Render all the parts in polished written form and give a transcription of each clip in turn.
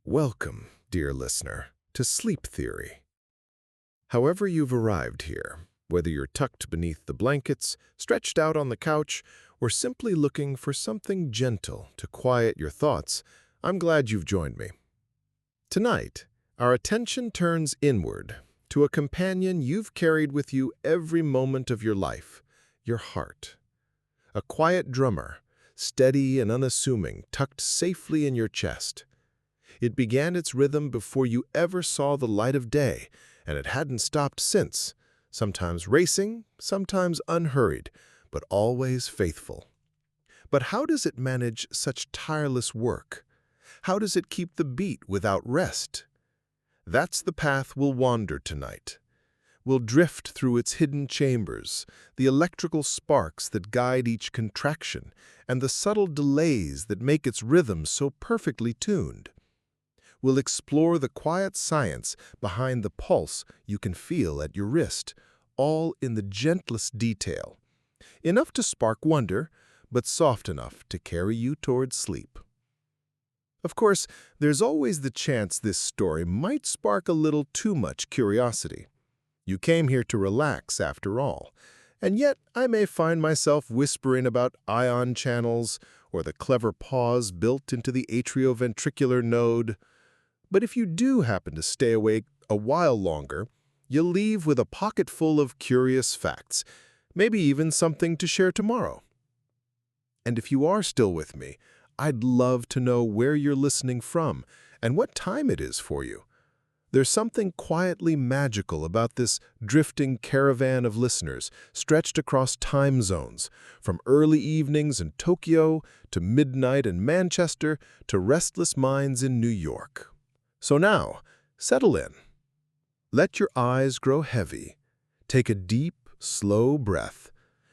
Welcome, dear listener, to Sleep Theory. However you've arrived here, whether you're tucked beneath the blankets, stretched out on the couch, or simply looking for something gentle to quiet your thoughts, I'm glad you've joined me. Tonight, our attention turns inward to a companion you've carried with you every moment of your life, your heart. A quiet drummer, steady and unassuming, tucked safely in your chest. It began its rhythm before you ever saw the light of day, and it hadn't stopped since, sometimes racing, sometimes unhurried, but always faithful. But how does it manage such tireless work? How does it keep the beat without rest? That's the path we'll wander tonight. We'll drift through its hidden chambers, the electrical sparks that guide each contraction, and the subtle delays that make its rhythm so perfectly tuned. We'll explore the quiet science behind the pulse you can feel at your wrist, all in the gentlest detail. Enough to spark wonder, but soft enough to carry you towards sleep. Of course, there's always the chance this story might spark a little too much curiosity. You came here to relax, after all, and yet I may find myself whispering about ion channels or the clever pause built into the atrioventricular node. But if you do happen to stay awake a while longer, you'll leave with a pocket full of curious facts, maybe even something to share tomorrow. And if you are still with me, I'd love to know where you're listening from and what time it is for you. There's something quietly magical about this drifting caravan of listeners stretched across time zones, from early evenings in Tokyo to midnight in Manchester to restless minds in New York. So now, settle in. Let your eyes grow heavy, take a deep, slow breath,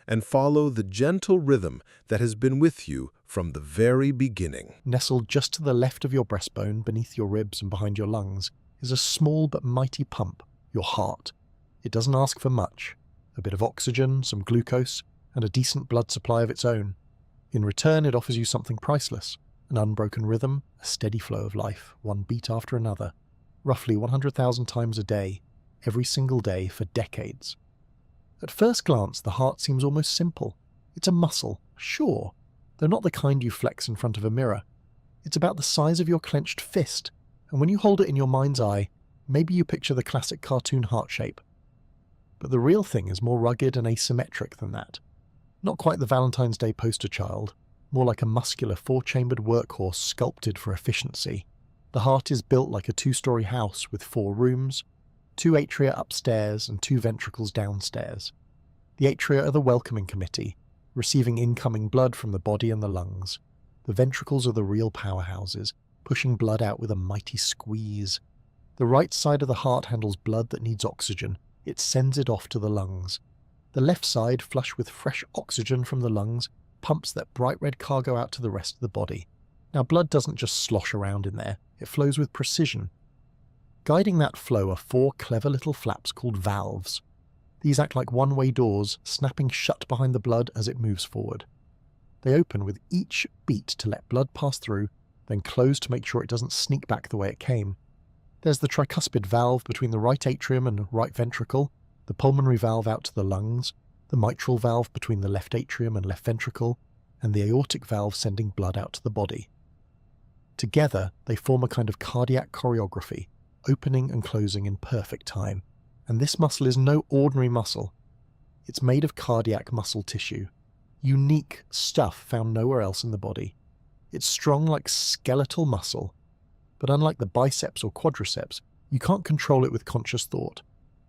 and follow the gentle rhythm that has been with you from the very beginning. Nestled just to the left of your breastbone, beneath your ribs and behind your lungs, is a small but mighty pump, your heart. It doesn't ask for much. A bit of oxygen, some glucose, and a decent blood supply of its own. In return, it offers you something priceless. An unbroken rhythm, a steady flow of life, one beat after another, roughly 100,000 times a day, every single day for decades. At first glance, the heart seems almost simple. It's a muscle, sure, though not the kind you flex in front of a mirror. It's about the size of your clenched fist, and when you hold it in your mind's eye, maybe you picture the classic cartoon heart shape. But the real thing is more rugged and asymmetric than that. Not quite the Valentine's Day poster child, more like a muscular four-chambered workhorse sculpted for efficiency. The heart is built like a two-story house with 4 rooms, 2 atria upstairs and 2 ventricles downstairs. The atria are the welcoming committee, receiving incoming blood from the body and the lungs. The ventricles are the real powerhouses, pushing blood out with a mighty squeeze. The right side of the heart handles blood that needs oxygen. It sends it off to the lungs. The left side, flush with fresh oxygen from the lungs, pumps that bright red cargo out to the rest of the body. Now, blood doesn't just slosh around in there, it flows with precision. Guiding that flow are 4 clever little flaps called valves. These act like one-way doors, snapping shut behind the blood as it moves forward. They open with each beat to let blood pass through, then close to make sure it doesn't sneak back the way it came. There's the tricuspid valve between the right atrium and right ventricle, the pulmonary valve out to the lungs, the mitral valve between the left atrium and left ventricle, and the aortic valve sending blood out to the body. Together, they form a kind of cardiac choreography, opening and closing in perfect time. And this muscle is no ordinary muscle. It's made of cardiac muscle tissue, unique stuff found nowhere else in the body. It's strong like skeletal muscle, but unlike the biceps or quadriceps, you can't control it with conscious thought.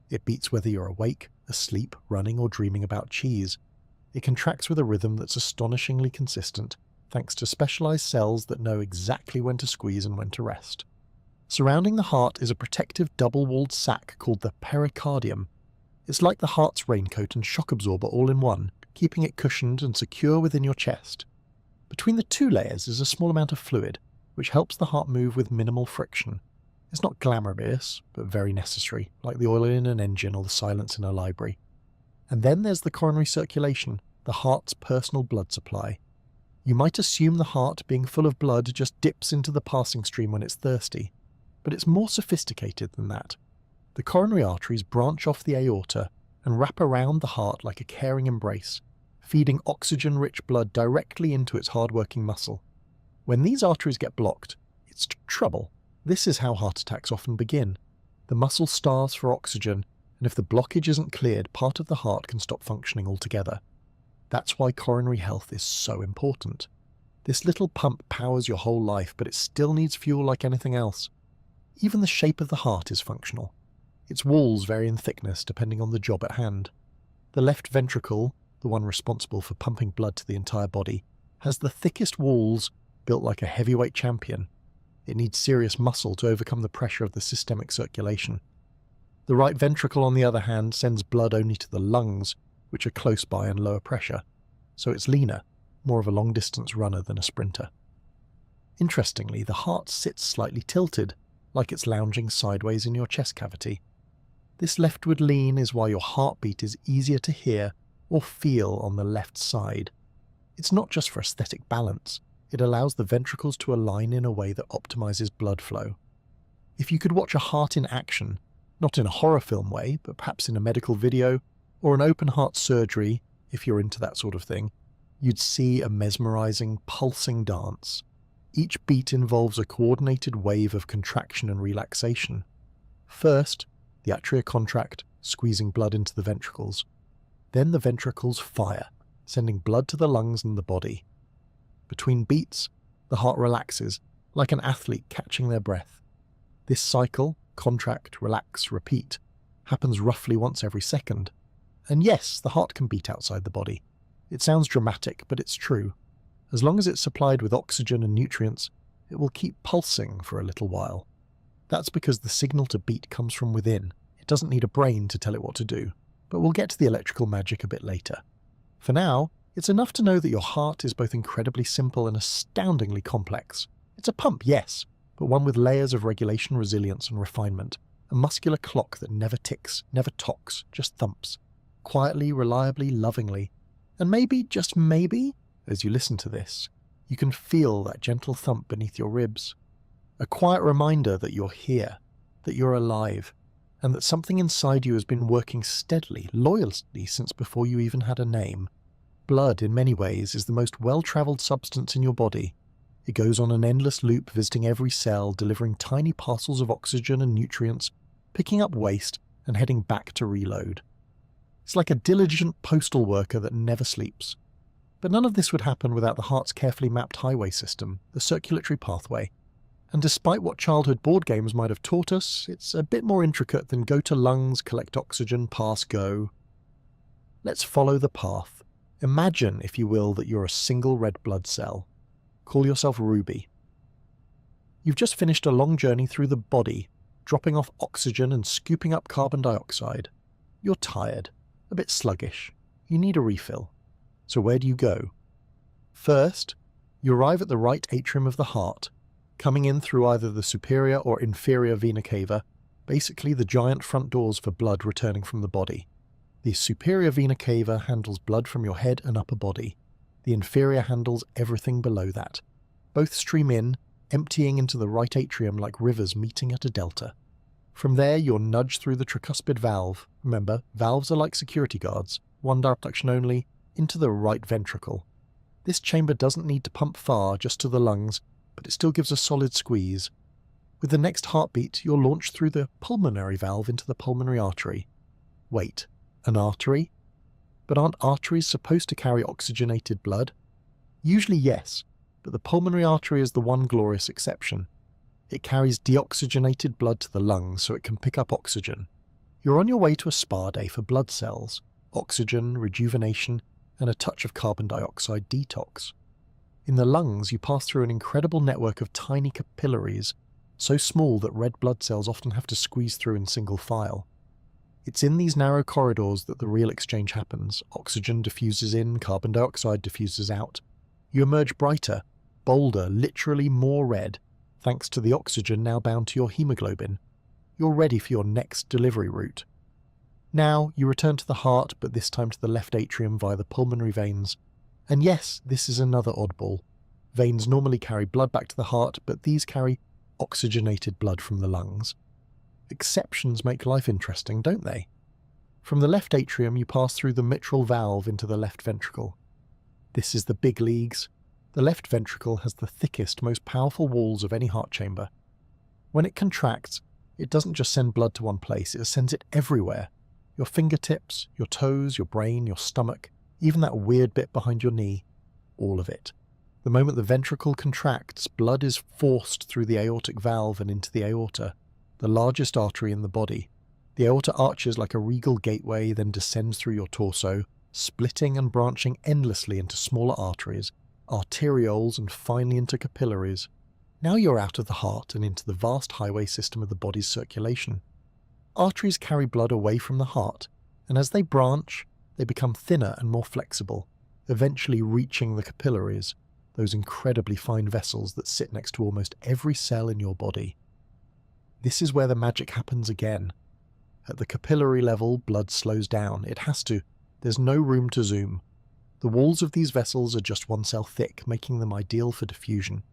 It beats whether you're awake, asleep, running, or dreaming about cheese. It contracts with a rhythm that's astonishingly consistent, thanks to specialized cells that know exactly when to squeeze and when to rest. Surrounding the heart is a protective double-walled sac called the pericardium. It's like the heart's raincoat and shock absorber all in one, keeping it cushioned and secure within your chest. Between the 2 layers is a small amount of fluid, which helps the heart move with minimal friction. It's not glamorous, but very necessary, like the oil in an engine or the silence in a library. And then there's the coronary circulation, the heart's personal blood supply. You might assume the heart, being full of blood, just dips into the passing stream when it's thirsty, but it's more sophisticated than that. The coronary arteries branch off the aorta and wrap around the heart like a caring embrace, feeding oxygen-rich blood directly into its hard-working muscle. When these arteries get blocked, it's trouble. This is how heart attacks often begin. The muscle starves for oxygen, and if the blockage isn't cleared, part of the heart can stop functioning altogether. That's why coronary health is so important. This little pump powers your whole life, but it still needs fuel like anything else. Even the shape of the heart is functional. Its walls vary in thickness depending on the job at hand. The left ventricle, the one responsible for pumping blood to the entire body, has the thickest walls, built like a heavyweight champion. It needs serious muscle to overcome the pressure of the systemic circulation. The right ventricle, on the other hand, sends blood only to the lungs, which are close by and lower pressure, so it's leaner, more of a long-distance runner than a sprinter. Interestingly, the heart sits slightly tilted, like it's lounging sideways in your chest cavity. This leftward lean is why your heartbeat is easier to hear or feel on the left side. It's not just for aesthetic balance. It allows the ventricles to align in a way that optimizes blood flow. If you could watch a heart in action, not in a horror film way, but perhaps in a medical video, or an open heart surgery, if you're into that sort of thing, you'd see a mesmerizing, pulsing dance. Each beat involves a coordinated wave of contraction and relaxation. First, the atria contract, squeezing blood into the ventricles. Then the ventricles fire, sending blood to the lungs and the body. Between beats, the heart relaxes, like an athlete catching their breath. This cycle, contract, relax, repeat, happens roughly once every second. And yes, the heart can beat outside the body. It sounds dramatic, but it's true. As long as it's supplied with oxygen and nutrients, it will keep pulsing for a little while. That's because the signal to beat comes from within. It doesn't need a brain to tell it what to do, but we'll get to the electrical magic a bit later. For now, it's enough to know that your heart is both incredibly simple and astoundingly complex. It's a pump, yes, but one with layers of regulation, resilience, and refinement. A muscular clock that never ticks, never tocks, just thumps. Quietly, reliably, lovingly. And maybe, just maybe, as you listen to this, you can feel that gentle thump beneath your ribs. A quiet reminder that you're here, that you're alive, and that something inside you has been working steadily, loyally since before you even had a name. Blood, in many ways, is the most well-travelled substance in your body. It goes on an endless loop, visiting every cell, delivering tiny parcels of oxygen and nutrients, picking up waste, and heading back to reload. It's like a diligent postal worker that never sleeps. But none of this would happen without the heart's carefully mapped highway system, the circulatory pathway. And despite what childhood board games might have taught us, it's a bit more intricate than go to lungs, collect oxygen, pass, go. Let's follow the path. Imagine, if you will, that you're a single red blood cell. Call yourself Ruby. You've just finished a long journey through the body, dropping off oxygen and scooping up carbon dioxide. You're tired, a bit sluggish. You need a refill. So where do you go? First, you arrive at the right atrium of the heart, coming in through either the superior or inferior vena cava, basically the giant front doors for blood returning from the body. The superior vena cava handles blood from your head and upper body. The inferior handles everything below that. Both stream in, emptying into the right atrium like rivers meeting at a delta. From there, you're nudged through the tricuspid valve. Remember, valves are like security guards, one direction only, into the right ventricle. This chamber doesn't need to pump far, just to the lungs, but it still gives a solid squeeze. With the next heartbeat, you're launched through the pulmonary valve into the pulmonary artery. Wait, an artery? But aren't arteries supposed to carry oxygenated blood? Usually yes, but the pulmonary artery is the one glorious exception. It carries deoxygenated blood to the lungs so it can pick up oxygen. You're on your way to a spa day for blood cells, oxygen, rejuvenation, and a touch of carbon dioxide detox. In the lungs, you pass through an incredible network of tiny capillaries, so small that red blood cells often have to squeeze through in single file. It's in these narrow corridors that the real exchange happens. Oxygen diffuses in, carbon dioxide diffuses out. You emerge brighter, bolder, literally more red, thanks to the oxygen now bound to your hemoglobin. You're ready for your next delivery route. Now, you return to the heart, but this time to the left atrium via the pulmonary veins. And yes, this is another oddball. Veins normally carry blood back to the heart, but these carry oxygenated blood from the lungs. Exceptions make life interesting, don't they? From the left atrium, you pass through the mitral valve into the left ventricle. This is the big leagues. The left ventricle has the thickest, most powerful walls of any heart chamber. When it contracts, it doesn't just send blood to one place, it sends it everywhere. Your fingertips, your toes, your brain, your stomach, even that weird bit behind your knee, all of it. The moment the ventricle contracts, blood is forced through the aortic valve and into the aorta, the largest artery in the body. The aorta arches like a regal gateway, then descends through your torso, splitting and branching endlessly into smaller arteries, arterioles, and finally into capillaries. Now you're out of the heart and into the vast highway system of the body's circulation. Arteries carry blood away from the heart, and as they branch, they become thinner and more flexible, eventually reaching the capillaries, those incredibly fine vessels that sit next to almost every cell in your body. This is where the magic happens again. At the capillary level, blood slows down. It has to. There's no room to zoom. The walls of these vessels are just 1 cell thick, making them ideal for diffusion.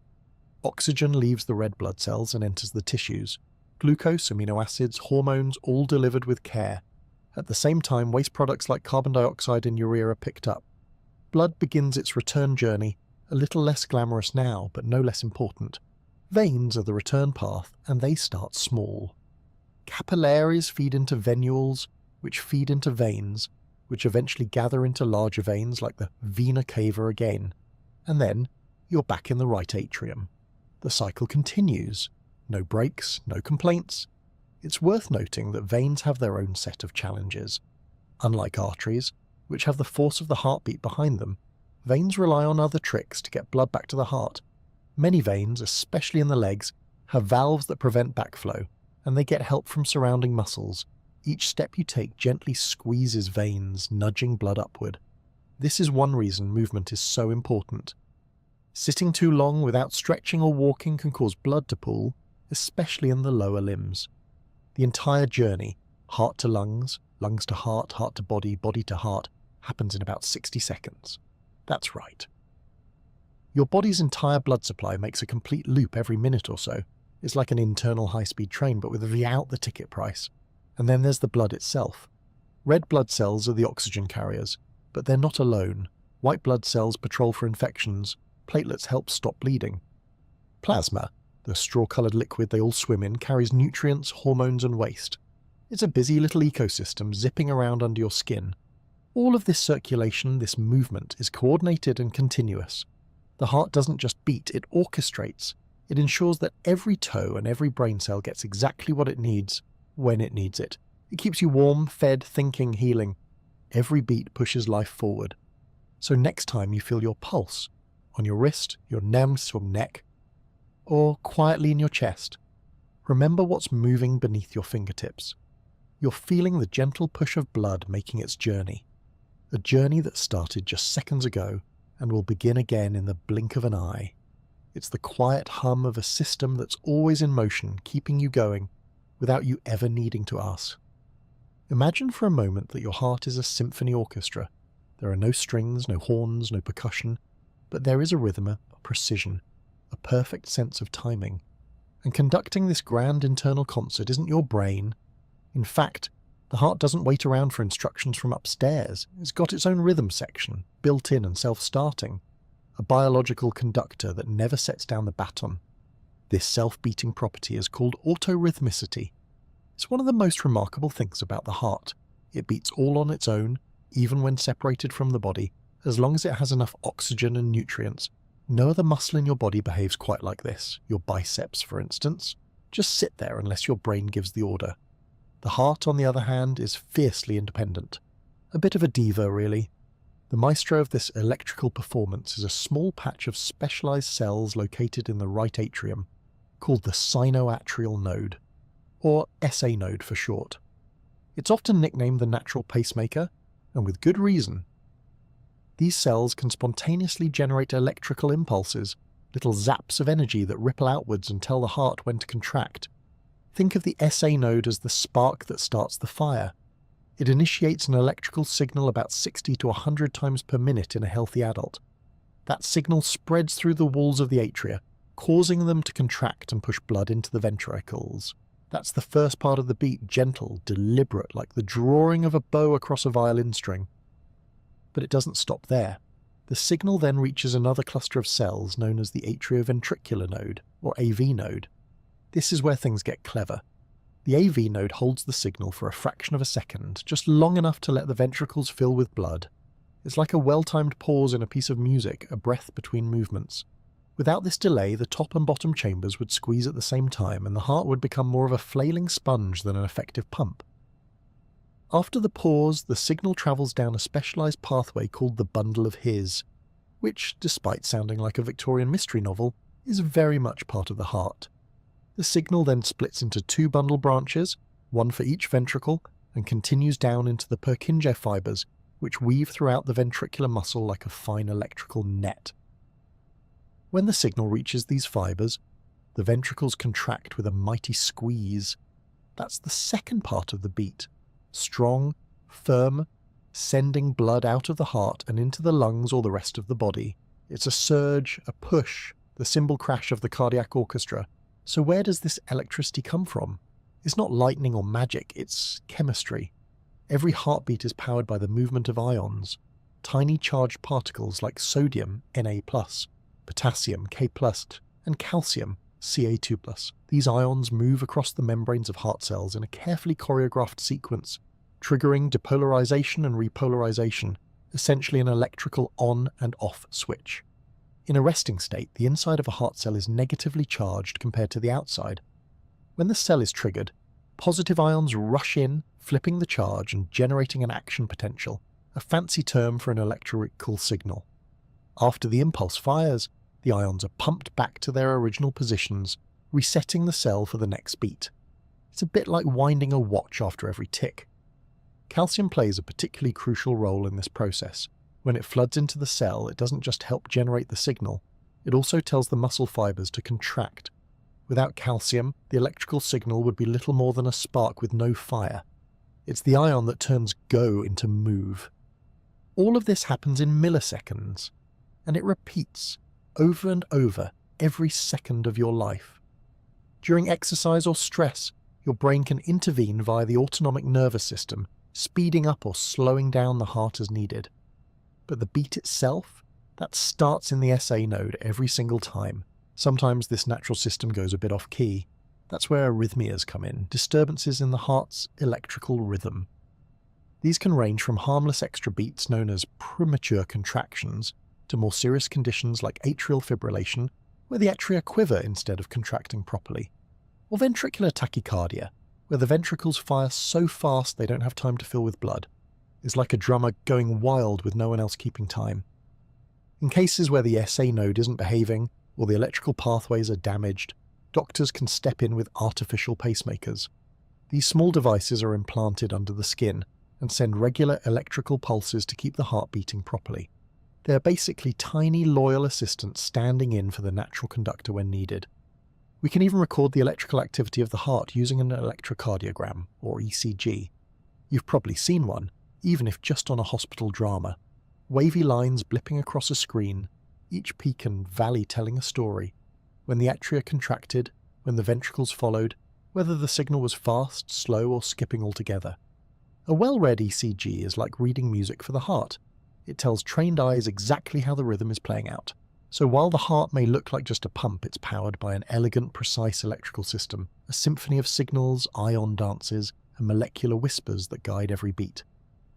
Oxygen leaves the red blood cells and enters the tissues. Glucose, amino acids, hormones, all delivered with care. At the same time, waste products like carbon dioxide and urea are picked up. Blood begins its return journey, a little less glamorous now, but no less important. Veins are the return path, and they start small. Capillaries feed into venules, which feed into veins, which eventually gather into larger veins like the vena cava again. And then, you're back in the right atrium. The cycle continues. No breaks, no complaints. It's worth noting that veins have their own set of challenges. Unlike arteries, which have the force of the heartbeat behind them, veins rely on other tricks to get blood back to the heart. Many veins, especially in the legs, have valves that prevent backflow, and they get help from surrounding muscles. Each step you take gently squeezes veins, nudging blood upward. This is one reason movement is so important. Sitting too long without stretching or walking can cause blood to pool, especially in the lower limbs. The entire journey, heart to lungs, lungs to heart, heart to body, body to heart, happens in about 60 seconds. That's right. Your body's entire blood supply makes a complete loop every minute or so. It's like an internal high-speed train, but without the ticket price. And then there's the blood itself. Red blood cells are the oxygen carriers, but they're not alone. White blood cells patrol for infections. Platelets help stop bleeding. Plasma, the straw-coloured liquid they all swim in, carries nutrients, hormones and waste. It's a busy little ecosystem zipping around under your skin. All of this circulation, this movement, is coordinated and continuous. The heart doesn't just beat, it orchestrates. It ensures that every toe and every brain cell gets exactly what it needs, when it needs it. It keeps you warm, fed, thinking, healing. Every beat pushes life forward. So next time you feel your pulse, on your wrist, your neck, or quietly in your chest, remember what's moving beneath your fingertips. You're feeling the gentle push of blood making its journey. A journey that started just seconds ago and will begin again in the blink of an eye. It's the quiet hum of a system that's always in motion, keeping you going, without you ever needing to ask. Imagine for a moment that your heart is a symphony orchestra. There are no strings, no horns, no percussion, but there is a rhythm, a precision, a perfect sense of timing. And conducting this grand internal concert isn't your brain. In fact, the heart doesn't wait around for instructions from upstairs. It's got its own rhythm section, built in and self-starting. A biological conductor that never sets down the baton. This self-beating property is called autorhythmicity. It's one of the most remarkable things about the heart. It beats all on its own, even when separated from the body, as long as it has enough oxygen and nutrients. No other muscle in your body behaves quite like this. Your biceps, for instance, just sit there unless your brain gives the order. The heart, on the other hand, is fiercely independent. A bit of a diva, really. The maestro of this electrical performance is a small patch of specialized cells located in the right atrium, called the sinoatrial node, or SA node for short. It's often nicknamed the natural pacemaker, and with good reason. These cells can spontaneously generate electrical impulses, little zaps of energy that ripple outwards and tell the heart when to contract. Think of the SA node as the spark that starts the fire. It initiates an electrical signal about 60 to 100 times per minute in a healthy adult. That signal spreads through the walls of the atria, causing them to contract and push blood into the ventricles. That's the first part of the beat, gentle, deliberate, like the drawing of a bow across a violin string. But it doesn't stop there. The signal then reaches another cluster of cells known as the atrioventricular node, or AV node. This is where things get clever. The AV node holds the signal for a fraction of a second, just long enough to let the ventricles fill with blood. It's like a well-timed pause in a piece of music, a breath between movements. Without this delay, the top and bottom chambers would squeeze at the same time, and the heart would become more of a flailing sponge than an effective pump. After the pause, the signal travels down a specialized pathway called the bundle of His, which, despite sounding like a Victorian mystery novel, is very much part of the heart. The signal then splits into two bundle branches, one for each ventricle, and continues down into the Purkinje fibers, which weave throughout the ventricular muscle like a fine electrical net. When the signal reaches these fibers, the ventricles contract with a mighty squeeze. That's the second part of the beat. Strong, firm, sending blood out of the heart and into the lungs or the rest of the body. It's a surge, a push, the cymbal crash of the cardiac orchestra. So where does this electricity come from? It's not lightning or magic, it's chemistry. Every heartbeat is powered by the movement of ions, tiny charged particles like sodium, Na+, potassium, K+, and calcium, Ca2+. These ions move across the membranes of heart cells in a carefully choreographed sequence, triggering depolarization and repolarization, essentially an electrical on and off switch. In a resting state, the inside of a heart cell is negatively charged compared to the outside. When the cell is triggered, positive ions rush in, flipping the charge and generating an action potential, a fancy term for an electrical signal. After the impulse fires, the ions are pumped back to their original positions, resetting the cell for the next beat. It's a bit like winding a watch after every tick. Calcium plays a particularly crucial role in this process. When it floods into the cell, it doesn't just help generate the signal, it also tells the muscle fibers to contract. Without calcium, the electrical signal would be little more than a spark with no fire. It's the ion that turns go into move. All of this happens in milliseconds, and it repeats over and over every second of your life. During exercise or stress, your brain can intervene via the autonomic nervous system, speeding up or slowing down the heart as needed. But the beat itself, that starts in the SA node every single time. Sometimes this natural system goes a bit off key. That's where arrhythmias come in, disturbances in the heart's electrical rhythm. These can range from harmless extra beats known as premature contractions to more serious conditions like atrial fibrillation, where the atria quiver instead of contracting properly, or ventricular tachycardia, where the ventricles fire so fast they don't have time to fill with blood. It's like a drummer going wild with no one else keeping time. In cases where the SA node isn't behaving, or the electrical pathways are damaged, doctors can step in with artificial pacemakers. These small devices are implanted under the skin and send regular electrical pulses to keep the heart beating properly. They are basically tiny, loyal assistants standing in for the natural conductor when needed. We can even record the electrical activity of the heart using an electrocardiogram, or ECG. You've probably seen one, even if just on a hospital drama. Wavy lines blipping across a screen, each peak and valley telling a story. When the atria contracted, when the ventricles followed, whether the signal was fast, slow, or skipping altogether. A well-read ECG is like reading music for the heart. It tells trained eyes exactly how the rhythm is playing out. So while the heart may look like just a pump, it's powered by an elegant, precise electrical system, a symphony of signals, ion dances, and molecular whispers that guide every beat.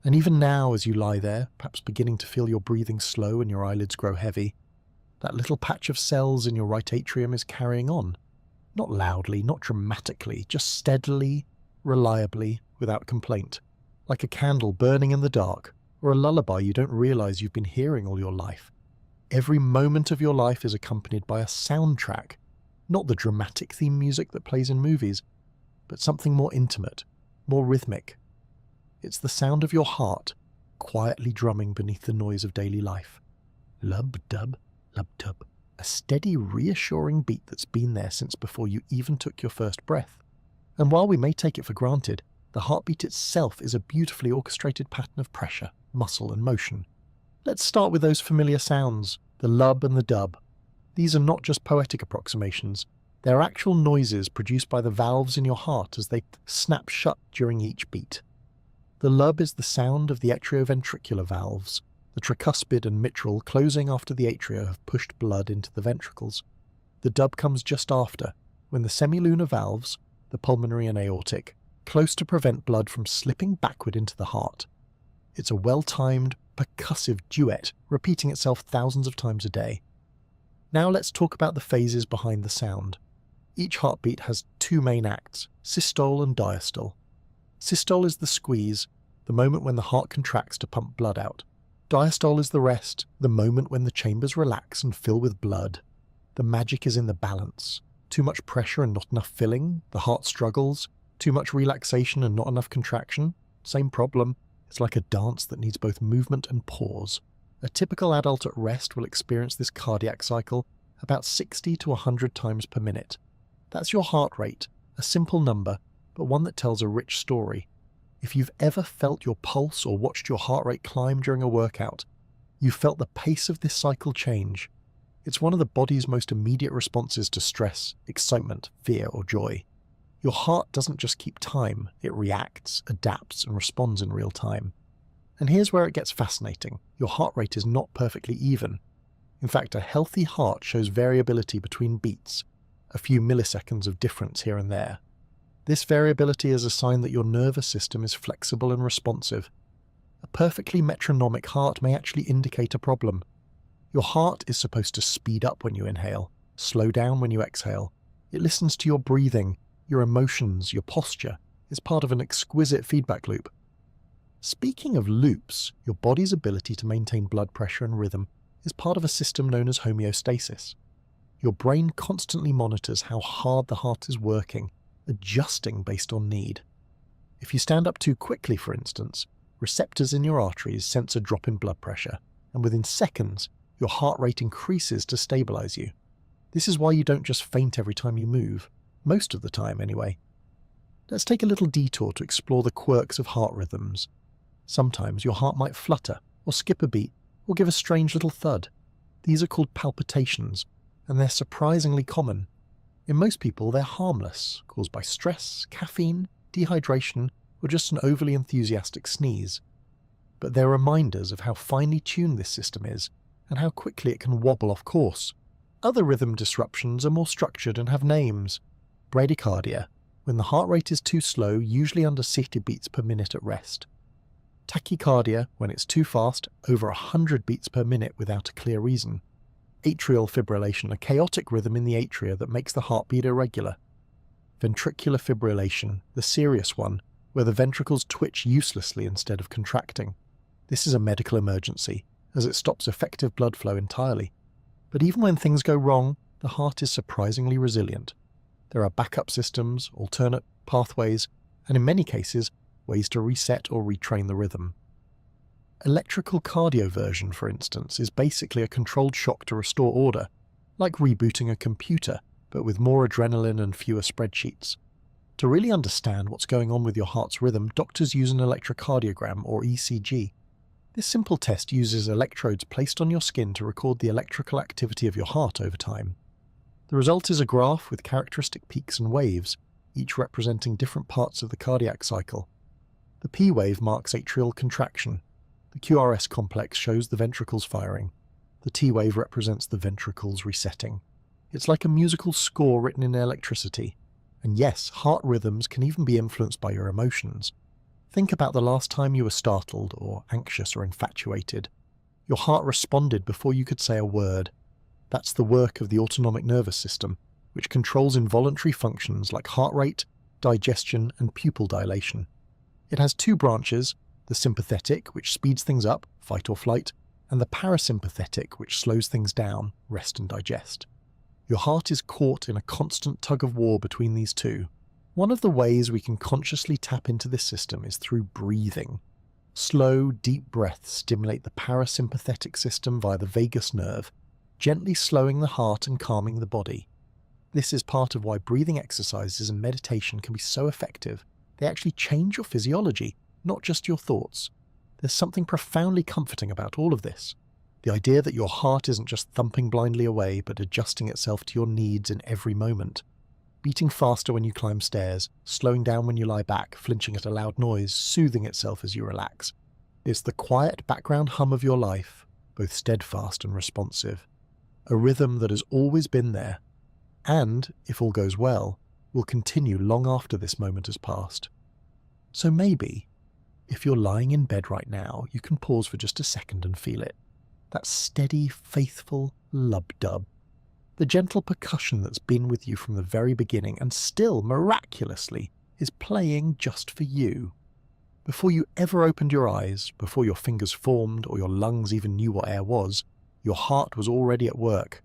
And even now, as you lie there, perhaps beginning to feel your breathing slow and your eyelids grow heavy, that little patch of cells in your right atrium is carrying on. Not loudly, not dramatically, just steadily, reliably, without complaint. Like a candle burning in the dark, or a lullaby you don't realize you've been hearing all your life. Every moment of your life is accompanied by a soundtrack, not the dramatic theme music that plays in movies, but something more intimate, more rhythmic. It's the sound of your heart, quietly drumming beneath the noise of daily life. Lub-dub, lub-dub. A steady, reassuring beat that's been there since before you even took your first breath. And while we may take it for granted, The heartbeat itself is a beautifully orchestrated pattern of pressure, muscle, and motion. Let's start with those familiar sounds, the lub and the dub. These are not just poetic approximations. They're actual noises produced by the valves in your heart as they snap shut during each beat. The lub is the sound of the atrioventricular valves, the tricuspid and mitral closing after the atria have pushed blood into the ventricles. The dub comes just after, when the semilunar valves, the pulmonary and aortic, close to prevent blood from slipping backward into the heart. It's a well-timed, percussive duet, repeating itself thousands of times a day. Now let's talk about the phases behind the sound. Each heartbeat has two main acts, systole and diastole. Systole is the squeeze, the moment when the heart contracts to pump blood out. Diastole is the rest, the moment when the chambers relax and fill with blood. The magic is in the balance. Too much pressure and not enough filling, the heart struggles. Too much relaxation and not enough contraction, same problem. It's like a dance that needs both movement and pause. A typical adult at rest will experience this cardiac cycle about 60 to 100 times per minute. That's your heart rate, a simple number, but one that tells a rich story. If you've ever felt your pulse or watched your heart rate climb during a workout, you've felt the pace of this cycle change. It's one of the body's most immediate responses to stress, excitement, fear, or joy. Your heart doesn't just keep time, it reacts, adapts, and responds in real time. And here's where it gets fascinating. Your heart rate is not perfectly even. In fact, a healthy heart shows variability between beats, a few milliseconds of difference here and there. This variability is a sign that your nervous system is flexible and responsive. A perfectly metronomic heart may actually indicate a problem. Your heart is supposed to speed up when you inhale, slow down when you exhale. It listens to your breathing, your emotions, your posture. It's part of an exquisite feedback loop. Speaking of loops, your body's ability to maintain blood pressure and rhythm is part of a system known as homeostasis. Your brain constantly monitors how hard the heart is working, adjusting based on need. If you stand up too quickly, for instance, receptors in your arteries sense a drop in blood pressure, and within seconds, your heart rate increases to stabilize you. This is why you don't just faint every time you move. Most of the time, anyway. Let's take a little detour to explore the quirks of heart rhythms. Sometimes your heart might flutter, or skip a beat, or give a strange little thud. These are called palpitations, and they're surprisingly common. In most people, they're harmless, caused by stress, caffeine, dehydration, or just an overly enthusiastic sneeze. But they're reminders of how finely tuned this system is, and how quickly it can wobble off course. Other rhythm disruptions are more structured and have names. Bradycardia, when the heart rate is too slow, usually under 60 beats per minute at rest. Tachycardia, when it's too fast, over 100 beats per minute without a clear reason. Atrial fibrillation, a chaotic rhythm in the atria that makes the heartbeat irregular. Ventricular fibrillation, the serious one, where the ventricles twitch uselessly instead of contracting. This is a medical emergency, as it stops effective blood flow entirely. But even when things go wrong, the heart is surprisingly resilient. There are backup systems, alternate pathways, and in many cases, ways to reset or retrain the rhythm. Electrical cardioversion, for instance, is basically a controlled shock to restore order, like rebooting a computer, but with more adrenaline and fewer spreadsheets. To really understand what's going on with your heart's rhythm, doctors use an electrocardiogram, or ECG. This simple test uses electrodes placed on your skin to record the electrical activity of your heart over time. The result is a graph with characteristic peaks and waves, each representing different parts of the cardiac cycle. The P wave marks atrial contraction. The QRS complex shows the ventricles firing. The T wave represents the ventricles resetting. It's like a musical score written in electricity. And yes, heart rhythms can even be influenced by your emotions. Think about the last time you were startled or anxious or infatuated. Your heart responded before you could say a word. That's the work of the autonomic nervous system, which controls involuntary functions like heart rate, digestion, and pupil dilation. It has two branches, the sympathetic, which speeds things up, fight or flight, and the parasympathetic, which slows things down, rest and digest. Your heart is caught in a constant tug-of-war between these two. One of the ways we can consciously tap into this system is through breathing. Slow, deep breaths stimulate the parasympathetic system via the vagus nerve, gently slowing the heart and calming the body. This is part of why breathing exercises and meditation can be so effective. They actually change your physiology, not just your thoughts. There's something profoundly comforting about all of this. The idea that your heart isn't just thumping blindly away, but adjusting itself to your needs in every moment. Beating faster when you climb stairs, slowing down when you lie back, flinching at a loud noise, soothing itself as you relax. It's the quiet background hum of your life, both steadfast and responsive. A rhythm that has always been there, and, if all goes well, will continue long after this moment has passed. So maybe, if you're lying in bed right now, you can pause for just a second and feel it. That steady, faithful lub-dub. The gentle percussion that's been with you from the very beginning and still, miraculously, is playing just for you. Before you ever opened your eyes, before your fingers formed or your lungs even knew what air was, your heart was already at work.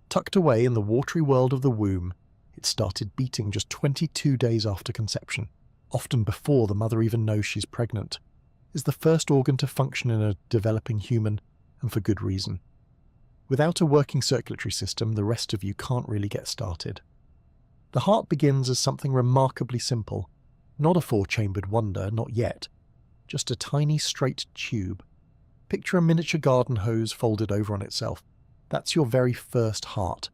Tucked away in the watery world of the womb, it started beating just 22 days after conception, often before the mother even knows she's pregnant. It's the first organ to function in a developing human, and for good reason. Without a working circulatory system, the rest of you can't really get started. The heart begins as something remarkably simple, not a four-chambered wonder, not yet, just a tiny straight tube. Picture a miniature garden hose folded over on itself. That's your very first heart.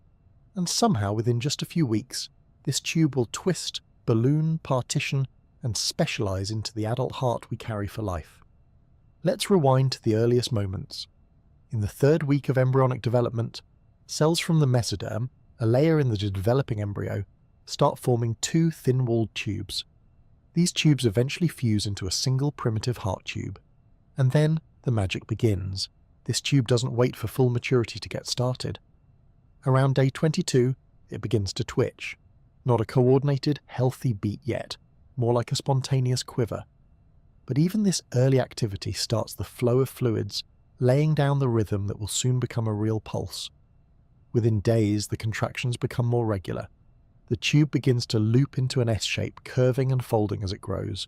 And somehow, within just a few weeks, this tube will twist, balloon, partition, and specialize into the adult heart we carry for life. Let's rewind to the earliest moments. In the third week of embryonic development, cells from the mesoderm, a layer in the developing embryo, start forming two thin-walled tubes. These tubes eventually fuse into a single primitive heart tube. And then the magic begins. This tube doesn't wait for full maturity to get started. Around day 22, it begins to twitch. Not a coordinated, healthy beat yet, more like a spontaneous quiver. But even this early activity starts the flow of fluids, laying down the rhythm that will soon become a real pulse. Within days, the contractions become more regular. The tube begins to loop into an S shape, curving and folding as it grows.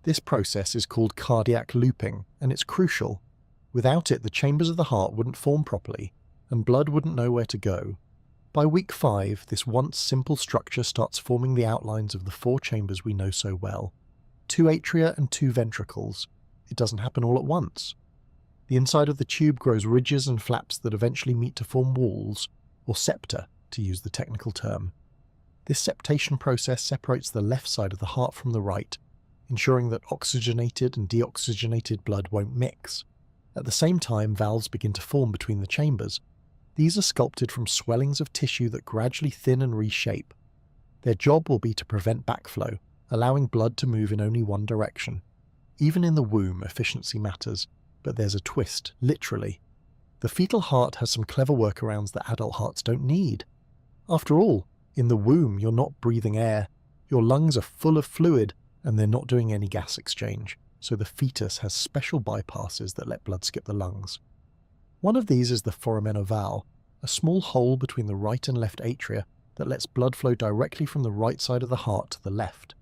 This process is called cardiac looping, and it's crucial. Without it, the chambers of the heart wouldn't form properly, and blood wouldn't know where to go. By week 5, this once simple structure starts forming the outlines of the 4 chambers we know so well. 2 atria and 2 ventricles. It doesn't happen all at once. The inside of the tube grows ridges and flaps that eventually meet to form walls, or septa, to use the technical term. This septation process separates the left side of the heart from the right, ensuring that oxygenated and deoxygenated blood won't mix. At the same time, valves begin to form between the chambers. These are sculpted from swellings of tissue that gradually thin and reshape. Their job will be to prevent backflow, allowing blood to move in only one direction. Even in the womb, efficiency matters, but there's a twist, literally. The fetal heart has some clever workarounds that adult hearts don't need. After all, in the womb you're not breathing air, your lungs are full of fluid, and they're not doing any gas exchange, so the fetus has special bypasses that let blood skip the lungs. One of these is the foramen ovale, a small hole between the right and left atria that lets blood flow directly from the right side of the heart to the left.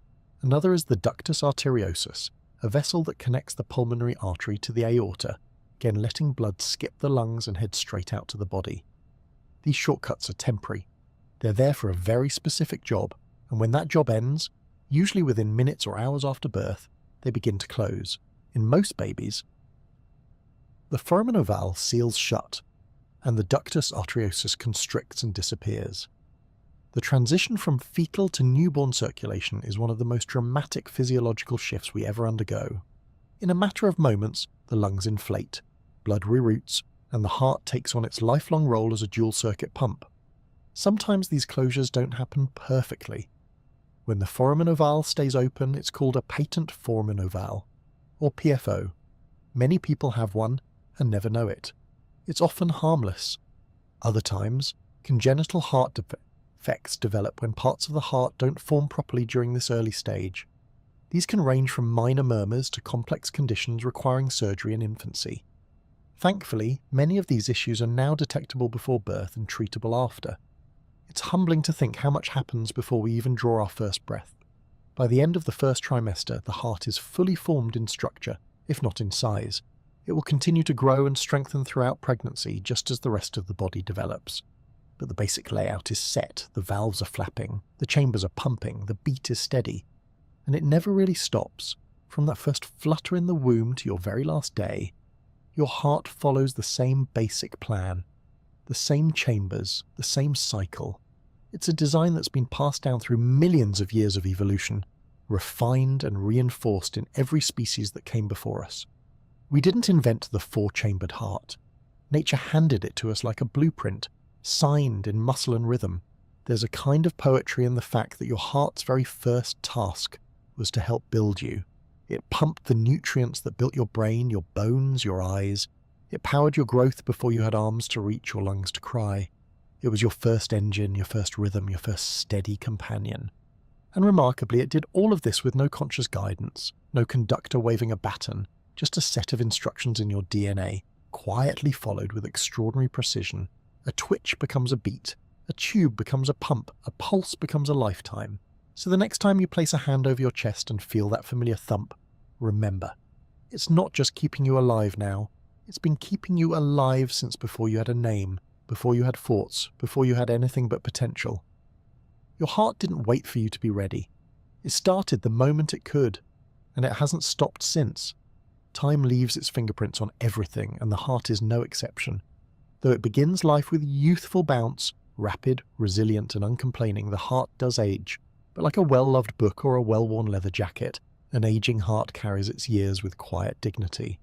Another is the ductus arteriosus, a vessel that connects the pulmonary artery to the aorta, again letting blood skip the lungs and head straight out to the body. These shortcuts are temporary. They're there for a very specific job, and when that job ends, usually within minutes or hours after birth, they begin to close. In most babies, the foramen ovale seals shut, and the ductus arteriosus constricts and disappears. The transition from fetal to newborn circulation is one of the most dramatic physiological shifts we ever undergo. In a matter of moments, the lungs inflate, blood reroutes, and the heart takes on its lifelong role as a dual-circuit pump. Sometimes these closures don't happen perfectly. When the foramen ovale stays open, it's called a patent foramen ovale, or PFO. Many people have one and never know it. It's often harmless. Other times, congenital heart defects develop when parts of the heart don't form properly during this early stage. These can range from minor murmurs to complex conditions requiring surgery in infancy. Thankfully, many of these issues are now detectable before birth and treatable after. It's humbling to think how much happens before we even draw our first breath. By the end of the first trimester, the heart is fully formed in structure, if not in size. It will continue to grow and strengthen throughout pregnancy, just as the rest of the body develops. But the basic layout is set, the valves are flapping, the chambers are pumping, the beat is steady. and it never really stops. From that first flutter in the womb to your very last day, your heart follows the same basic plan, the same chambers, the same cycle. It's a design that's been passed down through millions of years of evolution, refined and reinforced in every species that came before us. We didn't invent the four-chambered heart. Nature handed it to us like a blueprint, signed in muscle and rhythm. There's a kind of poetry in the fact that your heart's very first task was to help build you. It pumped the nutrients that built your brain, your bones, your eyes. It powered your growth before you had arms to reach or lungs to cry. It was your first engine, your first rhythm, your first steady companion. And remarkably, it did all of this with no conscious guidance, no conductor waving a baton, just a set of instructions in your DNA, quietly followed with extraordinary precision. A twitch becomes a beat, a tube becomes a pump, a pulse becomes a lifetime. So the next time you place a hand over your chest and feel that familiar thump, remember, it's not just keeping you alive now, it's been keeping you alive since before you had a name, before you had thoughts, before you had anything but potential. Your heart didn't wait for you to be ready. It started the moment it could, and it hasn't stopped since. Time leaves its fingerprints on everything, and the heart is no exception. Though it begins life with youthful bounce, rapid, resilient and uncomplaining, the heart does age. But like a well-loved book or a well-worn leather jacket, an aging heart carries its years with quiet dignity.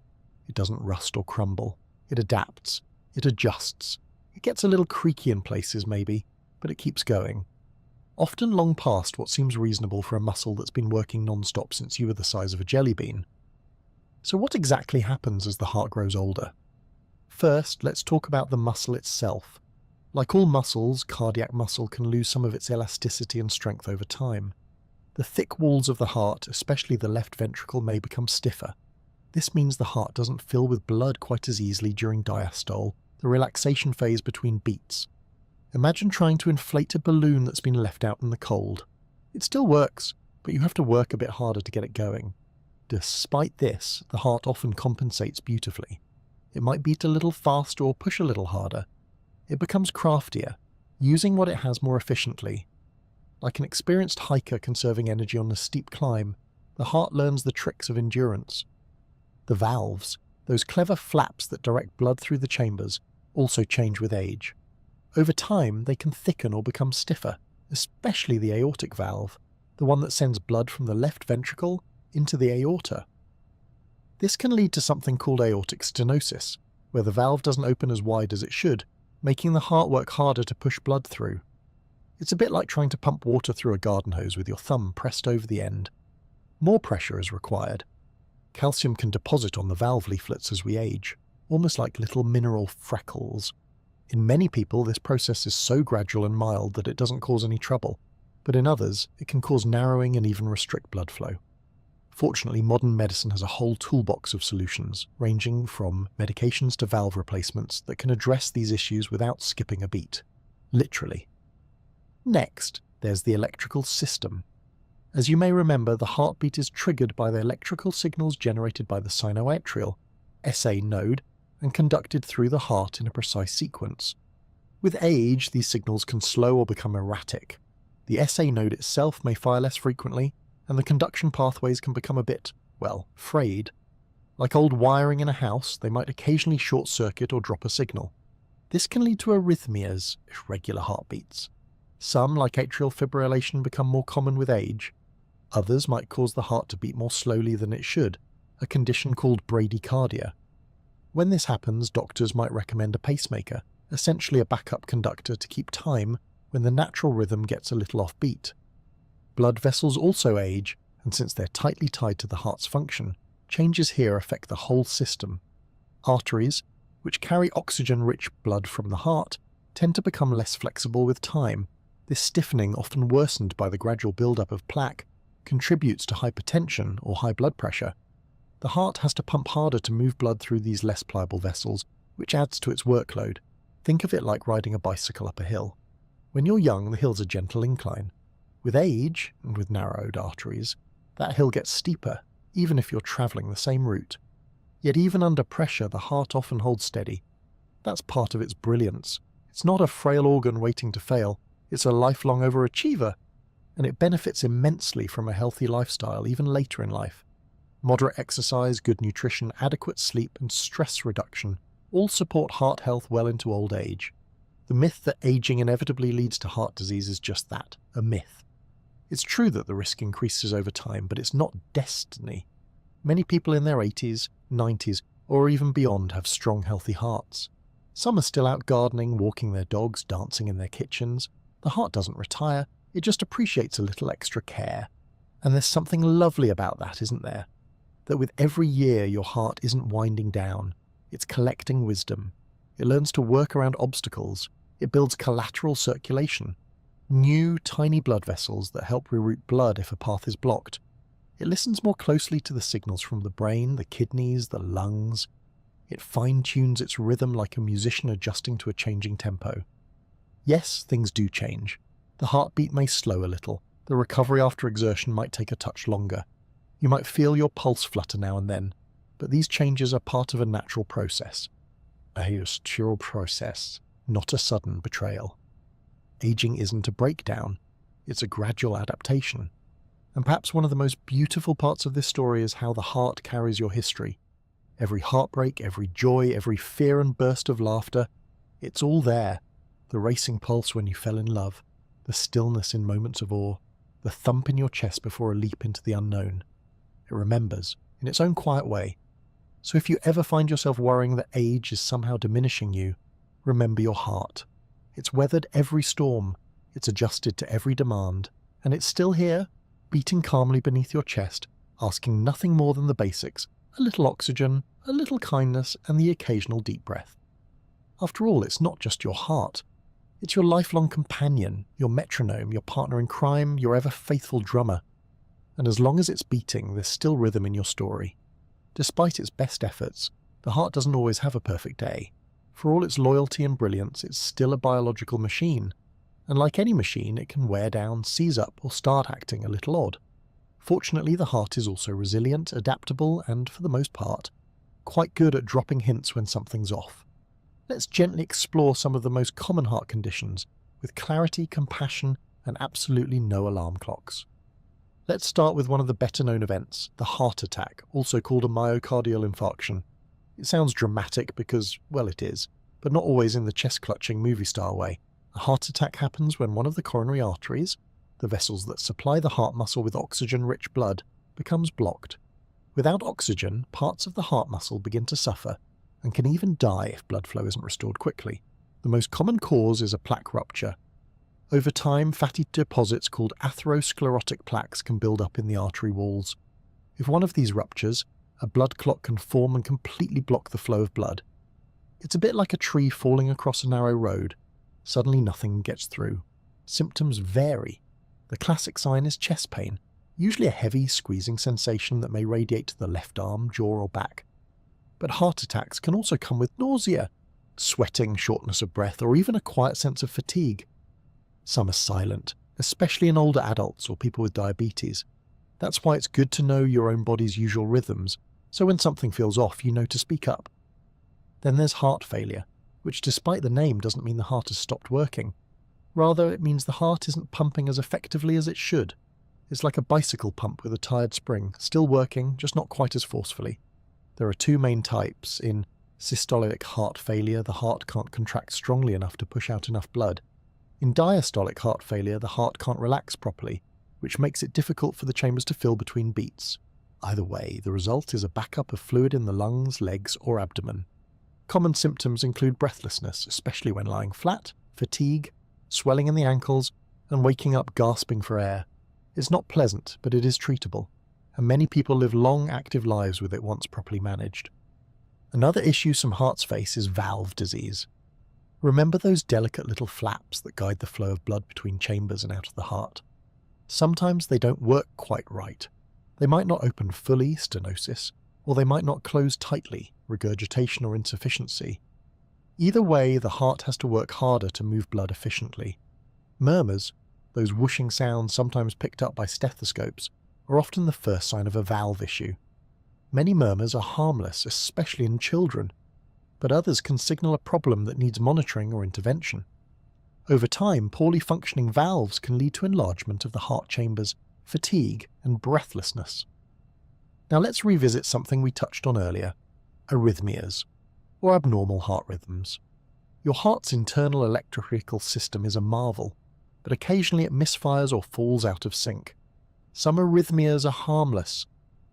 It doesn't rust or crumble. It adapts. It adjusts. It gets a little creaky in places maybe, but it keeps going. Often long past what seems reasonable for a muscle that's been working non-stop since you were the size of a jelly bean. So what exactly happens as the heart grows older? First, let's talk about the muscle itself. Like all muscles, cardiac muscle can lose some of its elasticity and strength over time. The thick walls of the heart, especially the left ventricle, may become stiffer. This means the heart doesn't fill with blood quite as easily during diastole, the relaxation phase between beats. Imagine trying to inflate a balloon that's been left out in the cold. It still works, but you have to work a bit harder to get it going. Despite this, the heart often compensates beautifully. It might beat a little faster or push a little harder. It becomes craftier, using what it has more efficiently. Like an experienced hiker conserving energy on a steep climb, the heart learns the tricks of endurance. The valves, those clever flaps that direct blood through the chambers, also change with age. Over time, they can thicken or become stiffer, especially the aortic valve, the one that sends blood from the left ventricle into the aorta. This can lead to something called aortic stenosis, where the valve doesn't open as wide as it should, making the heart work harder to push blood through. It's a bit like trying to pump water through a garden hose with your thumb pressed over the end. More pressure is required. Calcium can deposit on the valve leaflets as we age, almost like little mineral freckles. In many people, this process is so gradual and mild that it doesn't cause any trouble, but in others, it can cause narrowing and even restrict blood flow. Fortunately, modern medicine has a whole toolbox of solutions, ranging from medications to valve replacements that can address these issues without skipping a beat. Literally. Next, there's the electrical system. As you may remember, the heartbeat is triggered by the electrical signals generated by the sinoatrial, SA node, and conducted through the heart in a precise sequence. With age, these signals can slow or become erratic. The SA node itself may fire less frequently, and the conduction pathways can become a bit, well, frayed. Like old wiring in a house, they might occasionally short-circuit or drop a signal. This can lead to arrhythmias, irregular heartbeats. Some, like atrial fibrillation, become more common with age. Others might cause the heart to beat more slowly than it should, a condition called bradycardia. When this happens, doctors might recommend a pacemaker, essentially a backup conductor to keep time when the natural rhythm gets a little off-beat. Blood vessels also age, and since they're tightly tied to the heart's function, changes here affect the whole system. Arteries, which carry oxygen-rich blood from the heart, tend to become less flexible with time. This stiffening, often worsened by the gradual buildup of plaque, contributes to hypertension or high blood pressure. The heart has to pump harder to move blood through these less pliable vessels, which adds to its workload. Think of it like riding a bicycle up a hill. When you're young, the hill's a gentle incline. With age, and with narrowed arteries, that hill gets steeper, even if you're travelling the same route. Yet even under pressure, the heart often holds steady. That's part of its brilliance. It's not a frail organ waiting to fail, it's a lifelong overachiever. and it benefits immensely from a healthy lifestyle even later in life. Moderate exercise, good nutrition, adequate sleep, and stress reduction all support heart health well into old age. The myth that aging inevitably leads to heart disease is just that, a myth. It's true that the risk increases over time, but it's not destiny. Many people in their 80s, 90s, or even beyond have strong, healthy hearts. Some are still out gardening, walking their dogs, dancing in their kitchens. The heart doesn't retire, it just appreciates a little extra care. And there's something lovely about that, isn't there? That with every year your heart isn't winding down, it's collecting wisdom. It learns to work around obstacles. It builds collateral circulation. New, tiny blood vessels that help reroute blood if a path is blocked. It listens more closely to the signals from the brain, the kidneys, the lungs. It fine-tunes its rhythm like a musician adjusting to a changing tempo. Yes, things do change. The heartbeat may slow a little. The recovery after exertion might take a touch longer. You might feel your pulse flutter now and then, but these changes are part of a natural process. A natural process, not a sudden betrayal. Aging isn't a breakdown, it's a gradual adaptation. And perhaps one of the most beautiful parts of this story is how the heart carries your history. Every heartbreak, every joy, every fear and burst of laughter, it's all there. The racing pulse when you fell in love, the stillness in moments of awe, the thump in your chest before a leap into the unknown. It remembers, in its own quiet way. So if you ever find yourself worrying that age is somehow diminishing you, remember your heart. It's weathered every storm, it's adjusted to every demand, and it's still here, beating calmly beneath your chest, asking nothing more than the basics, a little oxygen, a little kindness, and the occasional deep breath. After all, it's not just your heart. It's your lifelong companion, your metronome, your partner in crime, your ever-faithful drummer. And as long as it's beating, there's still rhythm in your story. Despite its best efforts, the heart doesn't always have a perfect day. For all its loyalty and brilliance, it's still a biological machine. And like any machine, it can wear down, seize up, or start acting a little odd. Fortunately, the heart is also resilient, adaptable, and, for the most part, quite good at dropping hints when something's off. Let's gently explore some of the most common heart conditions, with clarity, compassion, and absolutely no alarm clocks. Let's start with one of the better-known events, the heart attack, also called a myocardial infarction. It sounds dramatic because, well, it is, but not always in the chest-clutching movie-star way. A heart attack happens when one of the coronary arteries, the vessels that supply the heart muscle with oxygen-rich blood, becomes blocked. Without oxygen, parts of the heart muscle begin to suffer and can even die if blood flow isn't restored quickly. The most common cause is a plaque rupture. Over time, fatty deposits called atherosclerotic plaques can build up in the artery walls. If one of these ruptures, a blood clot can form and completely block the flow of blood. It's a bit like a tree falling across a narrow road. Suddenly nothing gets through. Symptoms vary. The classic sign is chest pain, usually a heavy, squeezing sensation that may radiate to the left arm, jaw, or back. But heart attacks can also come with nausea, sweating, shortness of breath, or even a quiet sense of fatigue. Some are silent, especially in older adults or people with diabetes. That's why it's good to know your own body's usual rhythms, so when something feels off, you know to speak up. Then there's heart failure, which despite the name doesn't mean the heart has stopped working. Rather, it means the heart isn't pumping as effectively as it should. It's like a bicycle pump with a tired spring, still working, just not quite as forcefully. There are two main types. In systolic heart failure, the heart can't contract strongly enough to push out enough blood. In diastolic heart failure, the heart can't relax properly, which makes it difficult for the chambers to fill between beats. Either way, the result is a backup of fluid in the lungs, legs, or abdomen. Common symptoms include breathlessness, especially when lying flat, fatigue, swelling in the ankles, and waking up gasping for air. It's not pleasant, but it is treatable, and many people live long, active lives with it once properly managed. Another issue some hearts face is valve disease. Remember those delicate little flaps that guide the flow of blood between chambers and out of the heart? Sometimes they don't work quite right. They might not open fully, stenosis, or they might not close tightly, regurgitation or insufficiency. Either way, the heart has to work harder to move blood efficiently. Murmurs, those whooshing sounds sometimes picked up by stethoscopes, are often the first sign of a valve issue. Many murmurs are harmless, especially in children, but others can signal a problem that needs monitoring or intervention. Over time, poorly functioning valves can lead to enlargement of the heart chambers, fatigue, and breathlessness. Now let's revisit something we touched on earlier: arrhythmias, or abnormal heart rhythms. Your heart's internal electrical system is a marvel, but occasionally it misfires or falls out of sync. Some arrhythmias are harmless.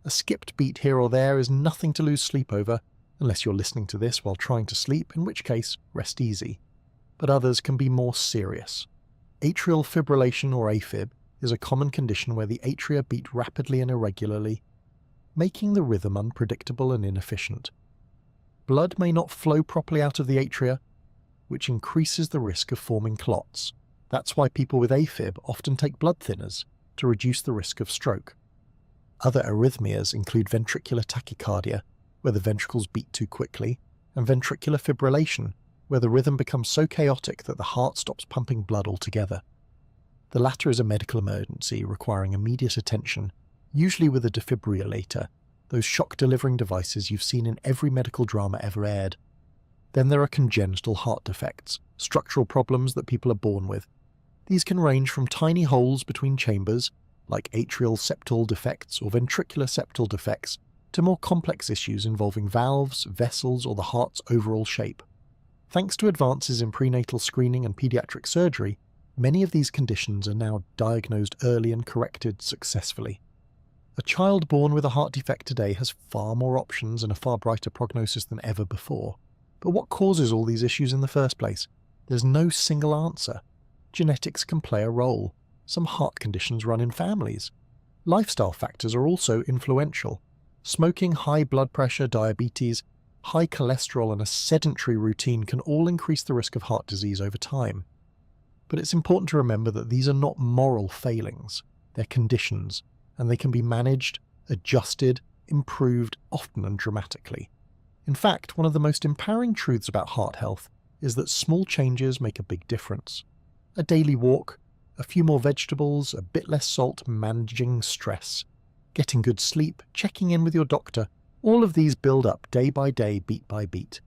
A skipped beat here or there is nothing to lose sleep over, unless you're listening to this while trying to sleep, in which case, rest easy. But others can be more serious. Atrial fibrillation, or AFib, is a common condition where the atria beat rapidly and irregularly, making the rhythm unpredictable and inefficient. Blood may not flow properly out of the atria, which increases the risk of forming clots. That's why people with AFib often take blood thinners, to reduce the risk of stroke. Other arrhythmias include ventricular tachycardia, where the ventricles beat too quickly, and ventricular fibrillation, where the rhythm becomes so chaotic that the heart stops pumping blood altogether. The latter is a medical emergency requiring immediate attention, usually with a defibrillator, those shock-delivering devices you've seen in every medical drama ever aired. Then there are congenital heart defects, structural problems that people are born with. These can range from tiny holes between chambers, like atrial septal defects or ventricular septal defects, to more complex issues involving valves, vessels, or the heart's overall shape. Thanks to advances in prenatal screening and pediatric surgery, many of these conditions are now diagnosed early and corrected successfully. A child born with a heart defect today has far more options and a far brighter prognosis than ever before. But what causes all these issues in the first place? There's no single answer. Genetics can play a role. Some heart conditions run in families. Lifestyle factors are also influential. Smoking, high blood pressure, diabetes, high cholesterol, and a sedentary routine can all increase the risk of heart disease over time. But it's important to remember that these are not moral failings. They're conditions, and they can be managed, adjusted, improved, often and dramatically. In fact, one of the most empowering truths about heart health is that small changes make a big difference. A daily walk, a few more vegetables, a bit less salt, managing stress, getting good sleep, checking in with your doctor, all of these build up day by day, beat by beat.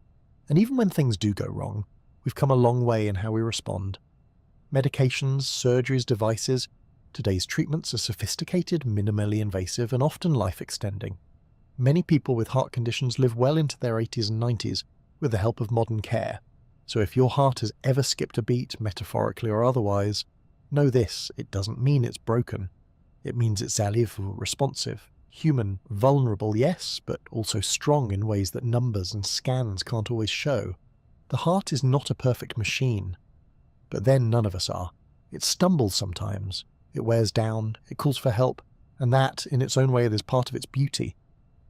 And even when things do go wrong, we've come a long way in how we respond. Medications, surgeries, devices, today's treatments are sophisticated, minimally invasive, and often life-extending. Many people with heart conditions live well into their 80s and 90s with the help of modern care. So if your heart has ever skipped a beat, metaphorically or otherwise, know this: it doesn't mean it's broken. It means it's alive, responsive, human, vulnerable, yes, but also strong in ways that numbers and scans can't always show. The heart is not a perfect machine. But then none of us are. It stumbles sometimes. It wears down, it calls for help, and that, in its own way, is part of its beauty.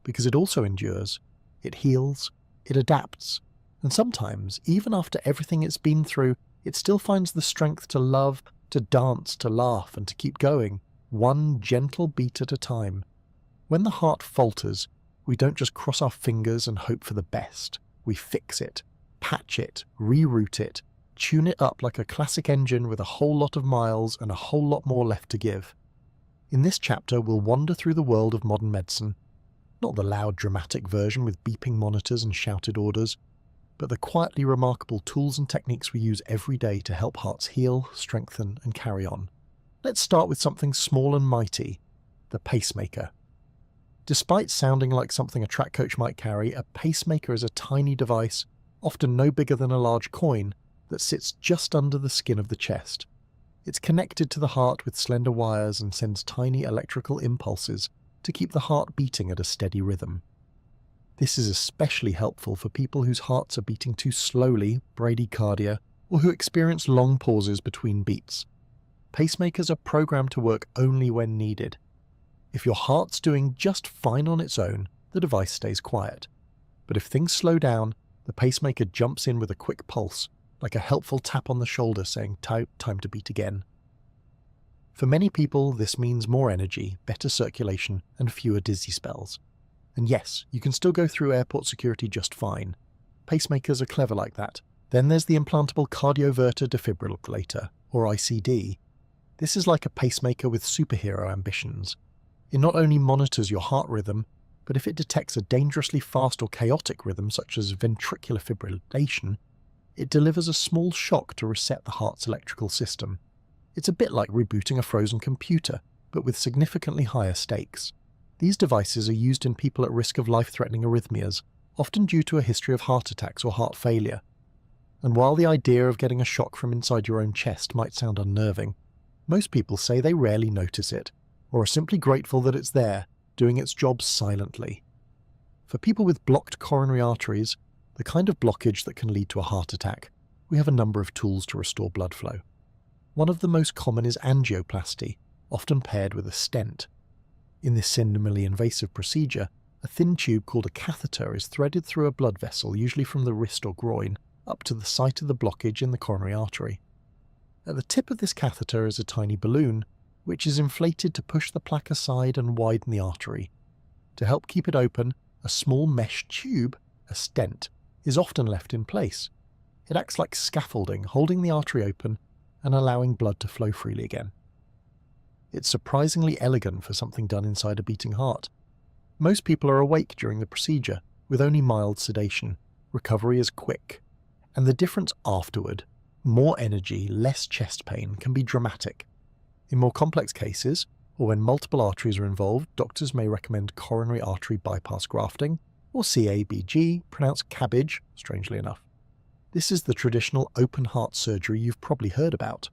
Because it also endures. It heals. It adapts. And sometimes, even after everything it's been through, it still finds the strength to love, to dance, to laugh, and to keep going, one gentle beat at a time. When the heart falters, we don't just cross our fingers and hope for the best. We fix it, patch it, reroute it, tune it up like a classic engine with a whole lot of miles and a whole lot more left to give. In this chapter, we'll wander through the world of modern medicine. Not the loud, dramatic version with beeping monitors and shouted orders, but the quietly remarkable tools and techniques we use every day to help hearts heal, strengthen, and carry on. Let's start with something small and mighty: the pacemaker. Despite sounding like something a track coach might carry, a pacemaker is a tiny device, often no bigger than a large coin, that sits just under the skin of the chest. It's connected to the heart with slender wires and sends tiny electrical impulses to keep the heart beating at a steady rhythm. This is especially helpful for people whose hearts are beating too slowly, bradycardia, or who experience long pauses between beats. Pacemakers are programmed to work only when needed. If your heart's doing just fine on its own, the device stays quiet. But if things slow down, the pacemaker jumps in with a quick pulse, like a helpful tap on the shoulder saying, time to beat again. For many people, this means more energy, better circulation, and fewer dizzy spells. And yes, you can still go through airport security just fine. Pacemakers are clever like that. Then there's the implantable cardioverter defibrillator, or ICD. This is like a pacemaker with superhero ambitions. It not only monitors your heart rhythm, but if it detects a dangerously fast or chaotic rhythm such as ventricular fibrillation, It delivers a small shock to reset the heart's electrical system. It's a bit like rebooting a frozen computer, but with significantly higher stakes. These devices are used in people at risk of life-threatening arrhythmias, often due to a history of heart attacks or heart failure. And while the idea of getting a shock from inside your own chest might sound unnerving, most people say they rarely notice it, or are simply grateful that it's there, doing its job silently. For people with blocked coronary arteries, the kind of blockage that can lead to a heart attack, we have a number of tools to restore blood flow. One of the most common is angioplasty, often paired with a stent. In this minimally invasive procedure, a thin tube called a catheter is threaded through a blood vessel, usually from the wrist or groin, up to the site of the blockage in the coronary artery. At the tip of this catheter is a tiny balloon, which is inflated to push the plaque aside and widen the artery. To help keep it open, a small mesh tube, a stent, is often left in place. It acts like scaffolding, holding the artery open and allowing blood to flow freely again. It's surprisingly elegant for something done inside a beating heart. Most people are awake during the procedure, with only mild sedation. Recovery is quick. And the difference afterward, more energy, less chest pain, can be dramatic. In more complex cases, or when multiple arteries are involved, doctors may recommend coronary artery bypass grafting, or CABG, pronounced cabbage, strangely enough. This is the traditional open heart surgery you've probably heard about.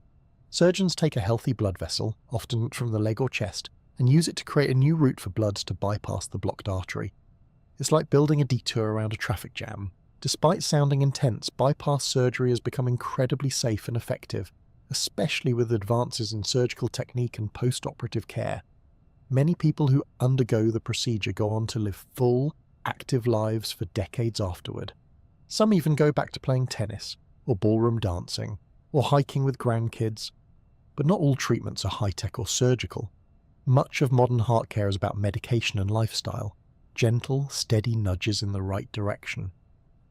Surgeons take a healthy blood vessel, often from the leg or chest, and use it to create a new route for blood to bypass the blocked artery. It's like building a detour around a traffic jam. Despite sounding intense, bypass surgery has become incredibly safe and effective, especially with advances in surgical technique and post-operative care. Many people who undergo the procedure go on to live full, active lives for decades afterward. Some even go back to playing tennis, or ballroom dancing, or hiking with grandkids. But not all treatments are high-tech or surgical. Much of modern heart care is about medication and lifestyle, gentle, steady nudges in the right direction.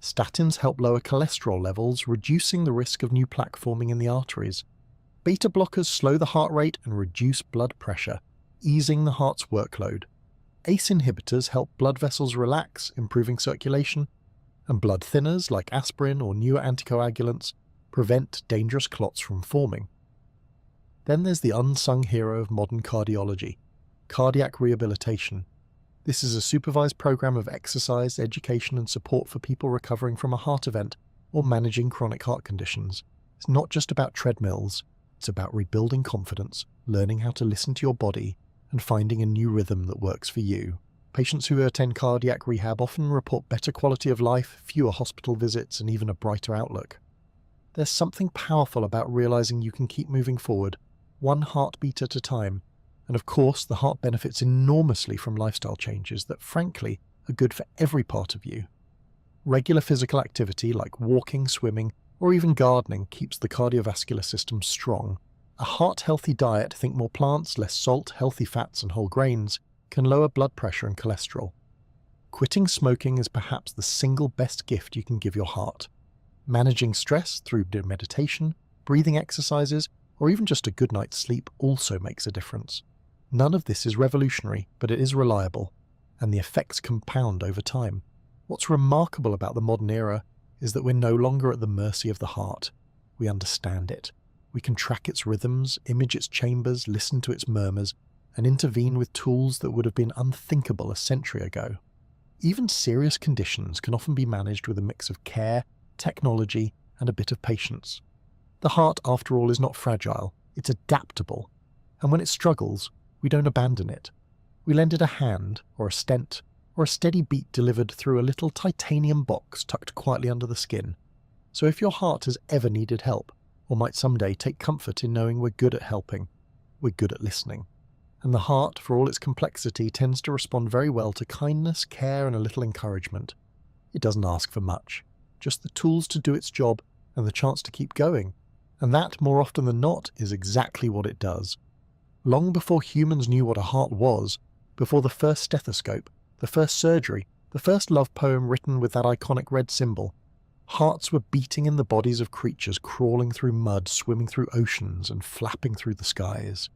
Statins help lower cholesterol levels, reducing the risk of new plaque forming in the arteries. Beta blockers slow the heart rate and reduce blood pressure, easing the heart's workload. ACE inhibitors help blood vessels relax, improving circulation, and blood thinners like aspirin or newer anticoagulants prevent dangerous clots from forming. Then there's the unsung hero of modern cardiology, cardiac rehabilitation. This is a supervised program of exercise, education and support for people recovering from a heart event or managing chronic heart conditions. It's not just about treadmills, it's about rebuilding confidence, learning how to listen to your body, and finding a new rhythm that works for you. Patients who attend cardiac rehab often report better quality of life, fewer hospital visits, and even a brighter outlook. There's something powerful about realizing you can keep moving forward, one heartbeat at a time, and of course the heart benefits enormously from lifestyle changes that frankly are good for every part of you. Regular physical activity like walking, swimming, or even gardening keeps the cardiovascular system strong. A heart-healthy diet, think more plants, less salt, healthy fats and whole grains, can lower blood pressure and cholesterol. Quitting smoking is perhaps the single best gift you can give your heart. Managing stress through meditation, breathing exercises, or even just a good night's sleep also makes a difference. None of this is revolutionary, but it is reliable, and the effects compound over time. What's remarkable about the modern era is that we're no longer at the mercy of the heart. We understand it. We can track its rhythms, image its chambers, listen to its murmurs, and intervene with tools that would have been unthinkable a century ago. Even serious conditions can often be managed with a mix of care, technology, and a bit of patience. The heart, after all, is not fragile, it's adaptable, and when it struggles, we don't abandon it. We lend it a hand, or a stent, or a steady beat delivered through a little titanium box tucked quietly under the skin. So if your heart has ever needed help, or might someday take comfort in knowing we're good at helping, we're good at listening. And the heart, for all its complexity, tends to respond very well to kindness, care, and a little encouragement. It doesn't ask for much, just the tools to do its job and the chance to keep going. And that, more often than not, is exactly what it does. Long before humans knew what a heart was, before the first stethoscope, the first surgery, the first love poem written with that iconic red symbol, hearts were beating in the bodies of creatures crawling through mud, swimming through oceans, and flapping through the skies.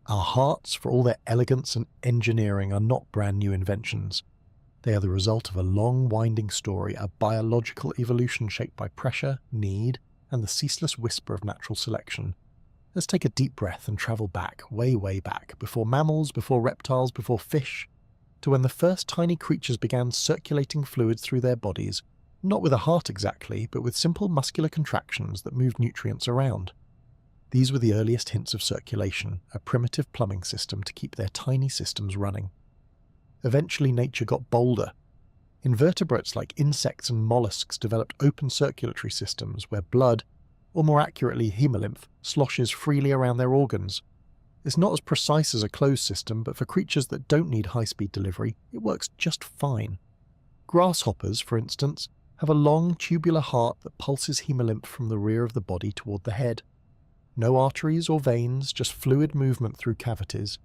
Our hearts, for all their elegance and engineering, are not brand new inventions. They are the result of a long, winding story, a biological evolution shaped by pressure, need, and the ceaseless whisper of natural selection. Let's take a deep breath and travel back, way, way back, before mammals, before reptiles, before fish, to when the first tiny creatures began circulating fluids through their bodies, not with a heart exactly, but with simple muscular contractions that moved nutrients around. These were the earliest hints of circulation, a primitive plumbing system to keep their tiny systems running. Eventually nature got bolder. Invertebrates like insects and mollusks developed open circulatory systems where blood, or more accurately hemolymph, sloshes freely around their organs. It's not as precise as a closed system, but for creatures that don't need high-speed delivery, it works just fine. Grasshoppers, for instance, have a long tubular heart that pulses hemolymph from the rear of the body toward the head. No arteries or veins, just fluid movement through cavities.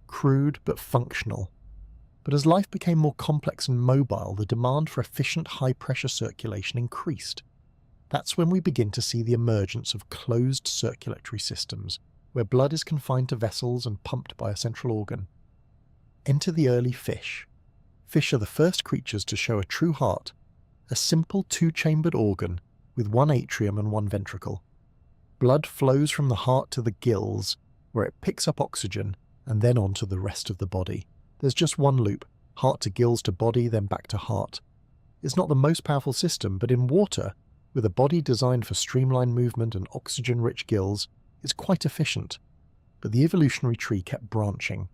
Crude but functional. But as life became more complex and mobile, the demand for efficient high-pressure circulation increased. That's when we begin to see the emergence of closed circulatory systems, where blood is confined to vessels and pumped by a central organ. Enter the early fish. Fish are the first creatures to show a true heart, a simple two-chambered organ with one atrium and one ventricle. Blood flows from the heart to the gills, where it picks up oxygen, and then on to the rest of the body. There's just one loop, heart to gills to body, then back to heart. It's not the most powerful system, but in water, with a body designed for streamlined movement and oxygen-rich gills, it's quite efficient. But the evolutionary tree kept branching.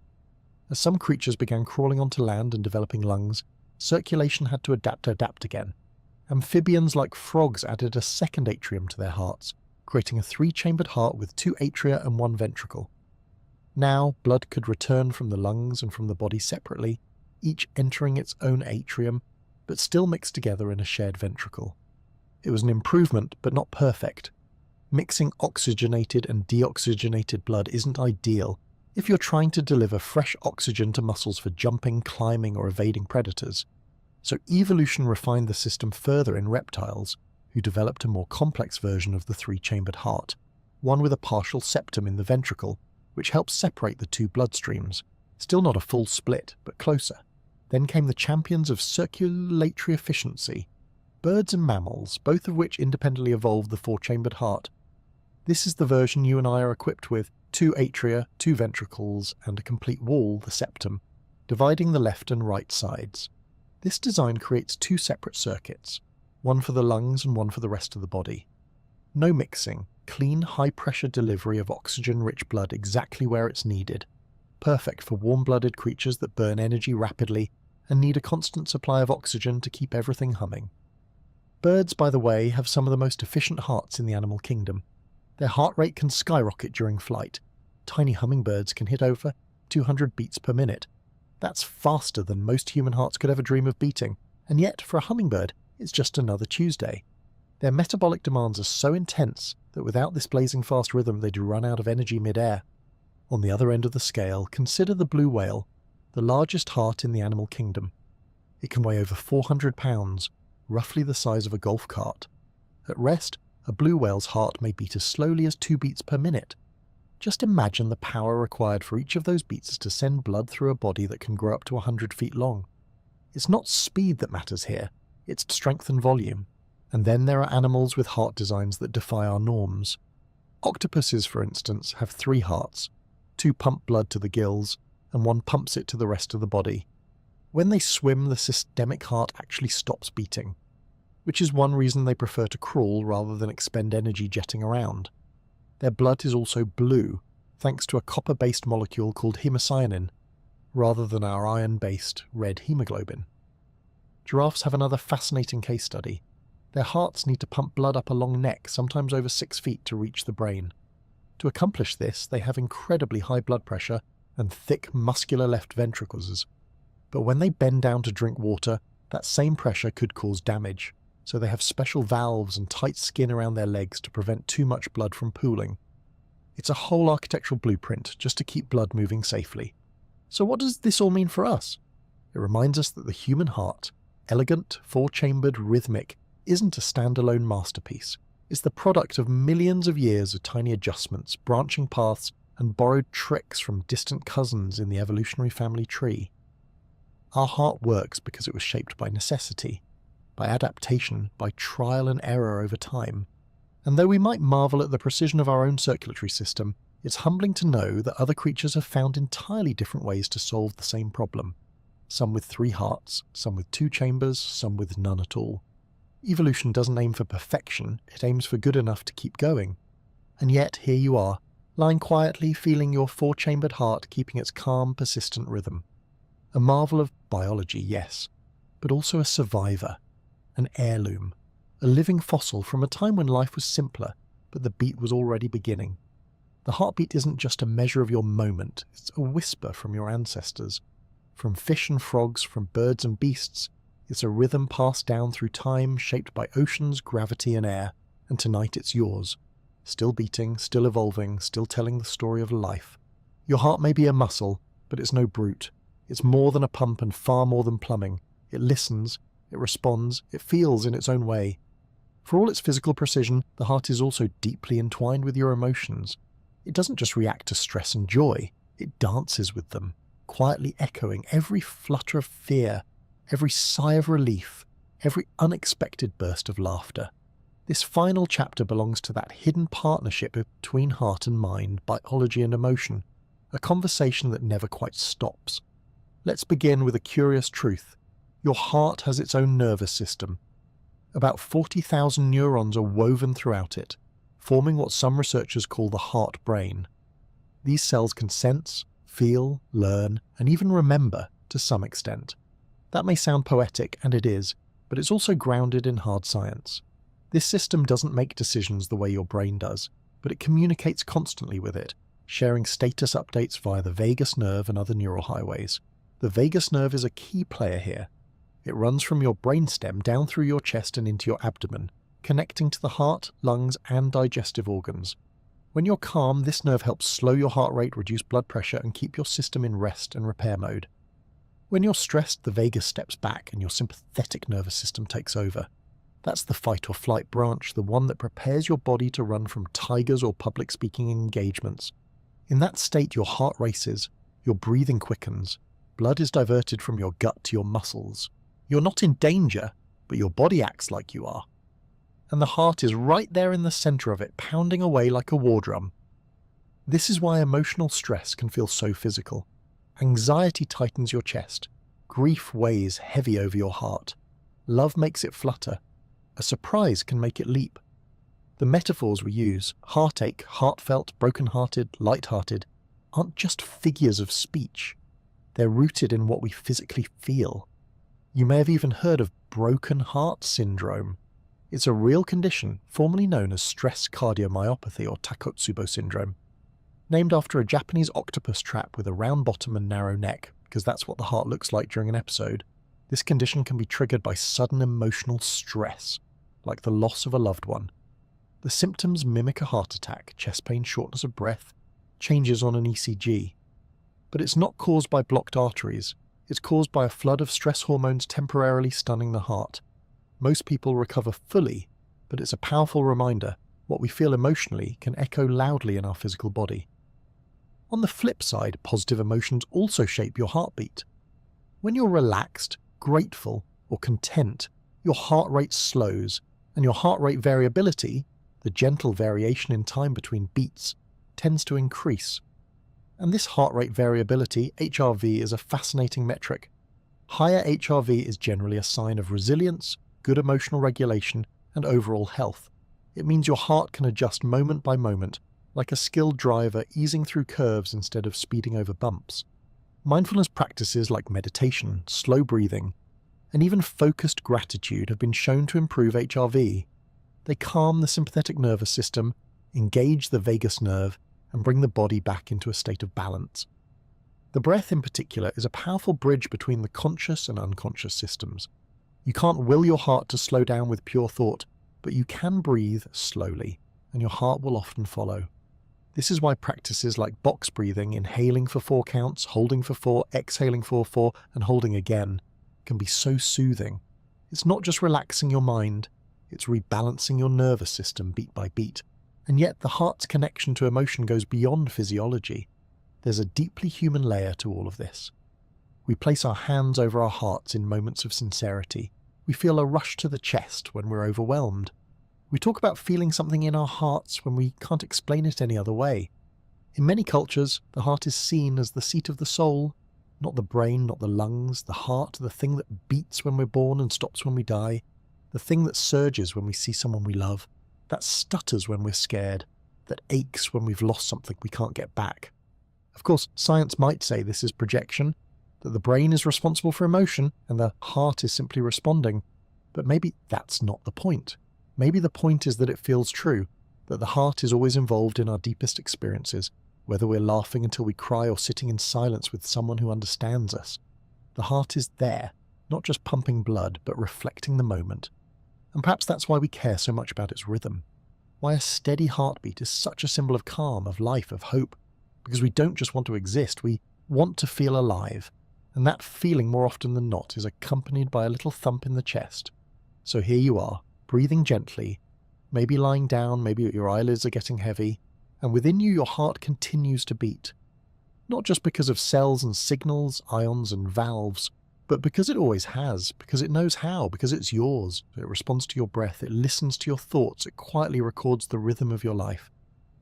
As some creatures began crawling onto land and developing lungs, circulation had to adapt again. Amphibians like frogs added a second atrium to their hearts, creating a three-chambered heart with two atria and one ventricle. Now, blood could return from the lungs and from the body separately, each entering its own atrium, but still mixed together in a shared ventricle. It was an improvement, but not perfect. Mixing oxygenated and deoxygenated blood isn't ideal if you're trying to deliver fresh oxygen to muscles for jumping, climbing, or evading predators. So evolution refined the system further in reptiles, who developed a more complex version of the three-chambered heart, one with a partial septum in the ventricle, which helps separate the two bloodstreams. Still not a full split, but closer. Then came the champions of circulatory efficiency, birds and mammals, both of which independently evolved the four-chambered heart. This is the version you and I are equipped with, two atria, two ventricles, and a complete wall, the septum, dividing the left and right sides. This design creates two separate circuits, one for the lungs and one for the rest of the body. No mixing, clean, high-pressure delivery of oxygen-rich blood exactly where it's needed. Perfect for warm-blooded creatures that burn energy rapidly and need a constant supply of oxygen to keep everything humming. Birds, by the way, have some of the most efficient hearts in the animal kingdom. Their heart rate can skyrocket during flight. Tiny hummingbirds can hit over 200 beats per minute. That's faster than most human hearts could ever dream of beating, and yet, for a hummingbird, it's just another Tuesday. Their metabolic demands are so intense that without this blazing fast rhythm they'd run out of energy mid-air. On the other end of the scale, consider the blue whale, the largest heart in the animal kingdom. It can weigh over 400 pounds, roughly the size of a golf cart. At rest, a blue whale's heart may beat as slowly as 2 beats per minute. Just imagine the power required for each of those beats to send blood through a body that can grow up to 100 feet long. It's not speed that matters here, it's strength and volume. And then there are animals with heart designs that defy our norms. Octopuses, for instance, have 3 hearts. 2 pump blood to the gills, and 1 pumps it to the rest of the body. When they swim, the systemic heart actually stops beating, which is one reason they prefer to crawl rather than expend energy jetting around. Their blood is also blue, thanks to a copper-based molecule called hemocyanin, rather than our iron-based red hemoglobin. Giraffes have another fascinating case study. Their hearts need to pump blood up a long neck, sometimes over 6 feet, to reach the brain. To accomplish this, they have incredibly high blood pressure and thick, muscular left ventricles. But when they bend down to drink water, that same pressure could cause damage, so they have special valves and tight skin around their legs to prevent too much blood from pooling. It's a whole architectural blueprint just to keep blood moving safely. So what does this all mean for us? It reminds us that the human heart, elegant, 4-chambered, rhythmic, isn't a standalone masterpiece. It's the product of millions of years of tiny adjustments, branching paths, and borrowed tricks from distant cousins in the evolutionary family tree. Our heart works because it was shaped by necessity, by adaptation, by trial and error over time. And though we might marvel at the precision of our own circulatory system, it's humbling to know that other creatures have found entirely different ways to solve the same problem. Some with 3 hearts, some with 2 chambers, some with none at all. Evolution doesn't aim for perfection, it aims for good enough to keep going. And yet, here you are, lying quietly, feeling your 4-chambered heart keeping its calm, persistent rhythm. A marvel of biology, yes, but also a survivor, an heirloom, a living fossil from a time when life was simpler, but the beat was already beginning. The heartbeat isn't just a measure of your moment, it's a whisper from your ancestors. From fish and frogs, from birds and beasts, it's a rhythm passed down through time, shaped by oceans, gravity and air, and tonight it's yours. Still beating, still evolving, still telling the story of life. Your heart may be a muscle, but it's no brute. It's more than a pump and far more than plumbing. It listens, it responds, it feels in its own way. For all its physical precision, the heart is also deeply entwined with your emotions. It doesn't just react to stress and joy, it dances with them, quietly echoing every flutter of fear, every sigh of relief, every unexpected burst of laughter. This final chapter belongs to that hidden partnership between heart and mind, biology and emotion, a conversation that never quite stops. Let's begin with a curious truth. Your heart has its own nervous system. About 40,000 neurons are woven throughout it, forming what some researchers call the heart brain. These cells can sense, feel, learn, and even remember to some extent. That may sound poetic, and it is, but it's also grounded in hard science. This system doesn't make decisions the way your brain does, but it communicates constantly with it, sharing status updates via the vagus nerve and other neural highways. The vagus nerve is a key player here. It runs from your brainstem down through your chest and into your abdomen, connecting to the heart, lungs, and digestive organs. When you're calm, this nerve helps slow your heart rate, reduce blood pressure, and keep your system in rest and repair mode. When you're stressed, the vagus steps back and your sympathetic nervous system takes over. That's the fight or flight branch, the one that prepares your body to run from tigers or public speaking engagements. In that state, your heart races, your breathing quickens, blood is diverted from your gut to your muscles. You're not in danger, but your body acts like you are. And the heart is right there in the center of it, pounding away like a war drum. This is why emotional stress can feel so physical. Anxiety tightens your chest. Grief weighs heavy over your heart. Love makes it flutter. A surprise can make it leap. The metaphors we use, heartache, heartfelt, broken-hearted, light-hearted, aren't just figures of speech. They're rooted in what we physically feel. You may have even heard of broken heart syndrome. It's a real condition, formerly known as stress cardiomyopathy or Takotsubo syndrome. Named after a Japanese octopus trap with a round bottom and narrow neck, because that's what the heart looks like during an episode, this condition can be triggered by sudden emotional stress, like the loss of a loved one. The symptoms mimic a heart attack, chest pain, shortness of breath, changes on an ECG. But it's not caused by blocked arteries. It's caused by a flood of stress hormones temporarily stunning the heart. Most people recover fully, but it's a powerful reminder what we feel emotionally can echo loudly in our physical body. On the flip side, positive emotions also shape your heartbeat. When you're relaxed, grateful, or content, your heart rate slows, and your heart rate variability, the gentle variation in time between beats, tends to increase. And this heart rate variability, HRV, is a fascinating metric. Higher HRV is generally a sign of resilience, good emotional regulation, and overall health. It means your heart can adjust moment by moment, like a skilled driver easing through curves instead of speeding over bumps. Mindfulness practices like meditation, slow breathing, and even focused gratitude have been shown to improve HRV. They calm the sympathetic nervous system, engage the vagus nerve, and bring the body back into a state of balance. The breath in particular is a powerful bridge between the conscious and unconscious systems. You can't will your heart to slow down with pure thought, but you can breathe slowly, and your heart will often follow. This is why practices like box breathing, inhaling for 4 counts, holding for 4, exhaling for 4, and holding again, can be so soothing. It's not just relaxing your mind, it's rebalancing your nervous system beat by beat. And yet the heart's connection to emotion goes beyond physiology. There's a deeply human layer to all of this. We place our hands over our hearts in moments of sincerity. We feel a rush to the chest when we're overwhelmed. We talk about feeling something in our hearts when we can't explain it any other way. In many cultures, the heart is seen as the seat of the soul, not the brain, not the lungs, the heart, the thing that beats when we're born and stops when we die, the thing that surges when we see someone we love, that stutters when we're scared, that aches when we've lost something we can't get back. Of course, science might say this is projection, that the brain is responsible for emotion and the heart is simply responding, but maybe that's not the point. Maybe the point is that it feels true, that the heart is always involved in our deepest experiences, whether we're laughing until we cry or sitting in silence with someone who understands us. The heart is there, not just pumping blood, but reflecting the moment. And perhaps that's why we care so much about its rhythm. Why a steady heartbeat is such a symbol of calm, of life, of hope. Because we don't just want to exist, we want to feel alive. And that feeling, more often than not, is accompanied by a little thump in the chest. So here you are, breathing gently, maybe lying down, maybe your eyelids are getting heavy, and within you your heart continues to beat. Not just because of cells and signals, ions and valves, but because it always has, because it knows how, because it's yours. It responds to your breath, it listens to your thoughts, it quietly records the rhythm of your life.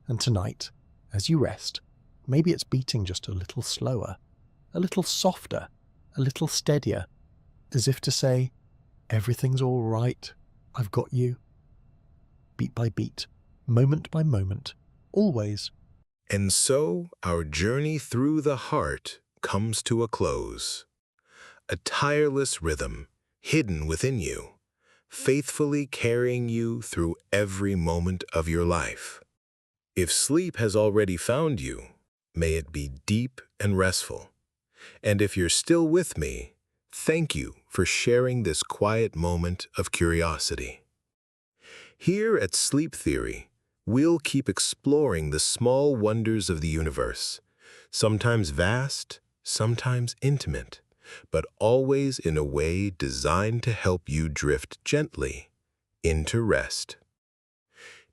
And tonight, as you rest, maybe it's beating just a little slower, a little softer, a little steadier, as if to say, everything's all right, I've got you. Beat by beat, moment by moment, always. And so our journey through the heart comes to a close. A tireless rhythm hidden within you, faithfully carrying you through every moment of your life. If sleep has already found you, may it be deep and restful. And if you're still with me, thank you for sharing this quiet moment of curiosity. Here at Sleep Theory, we'll keep exploring the small wonders of the universe, sometimes vast, sometimes intimate, but always in a way designed to help you drift gently into rest.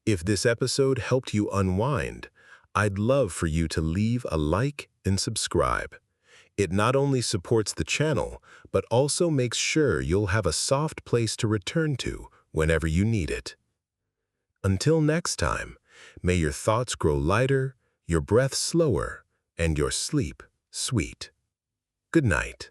If this episode helped you unwind, I'd love for you to leave a like and subscribe. It not only supports the channel, but also makes sure you'll have a soft place to return to whenever you need it. Until next time, may your thoughts grow lighter, your breath slower, and your sleep sweet. Good night.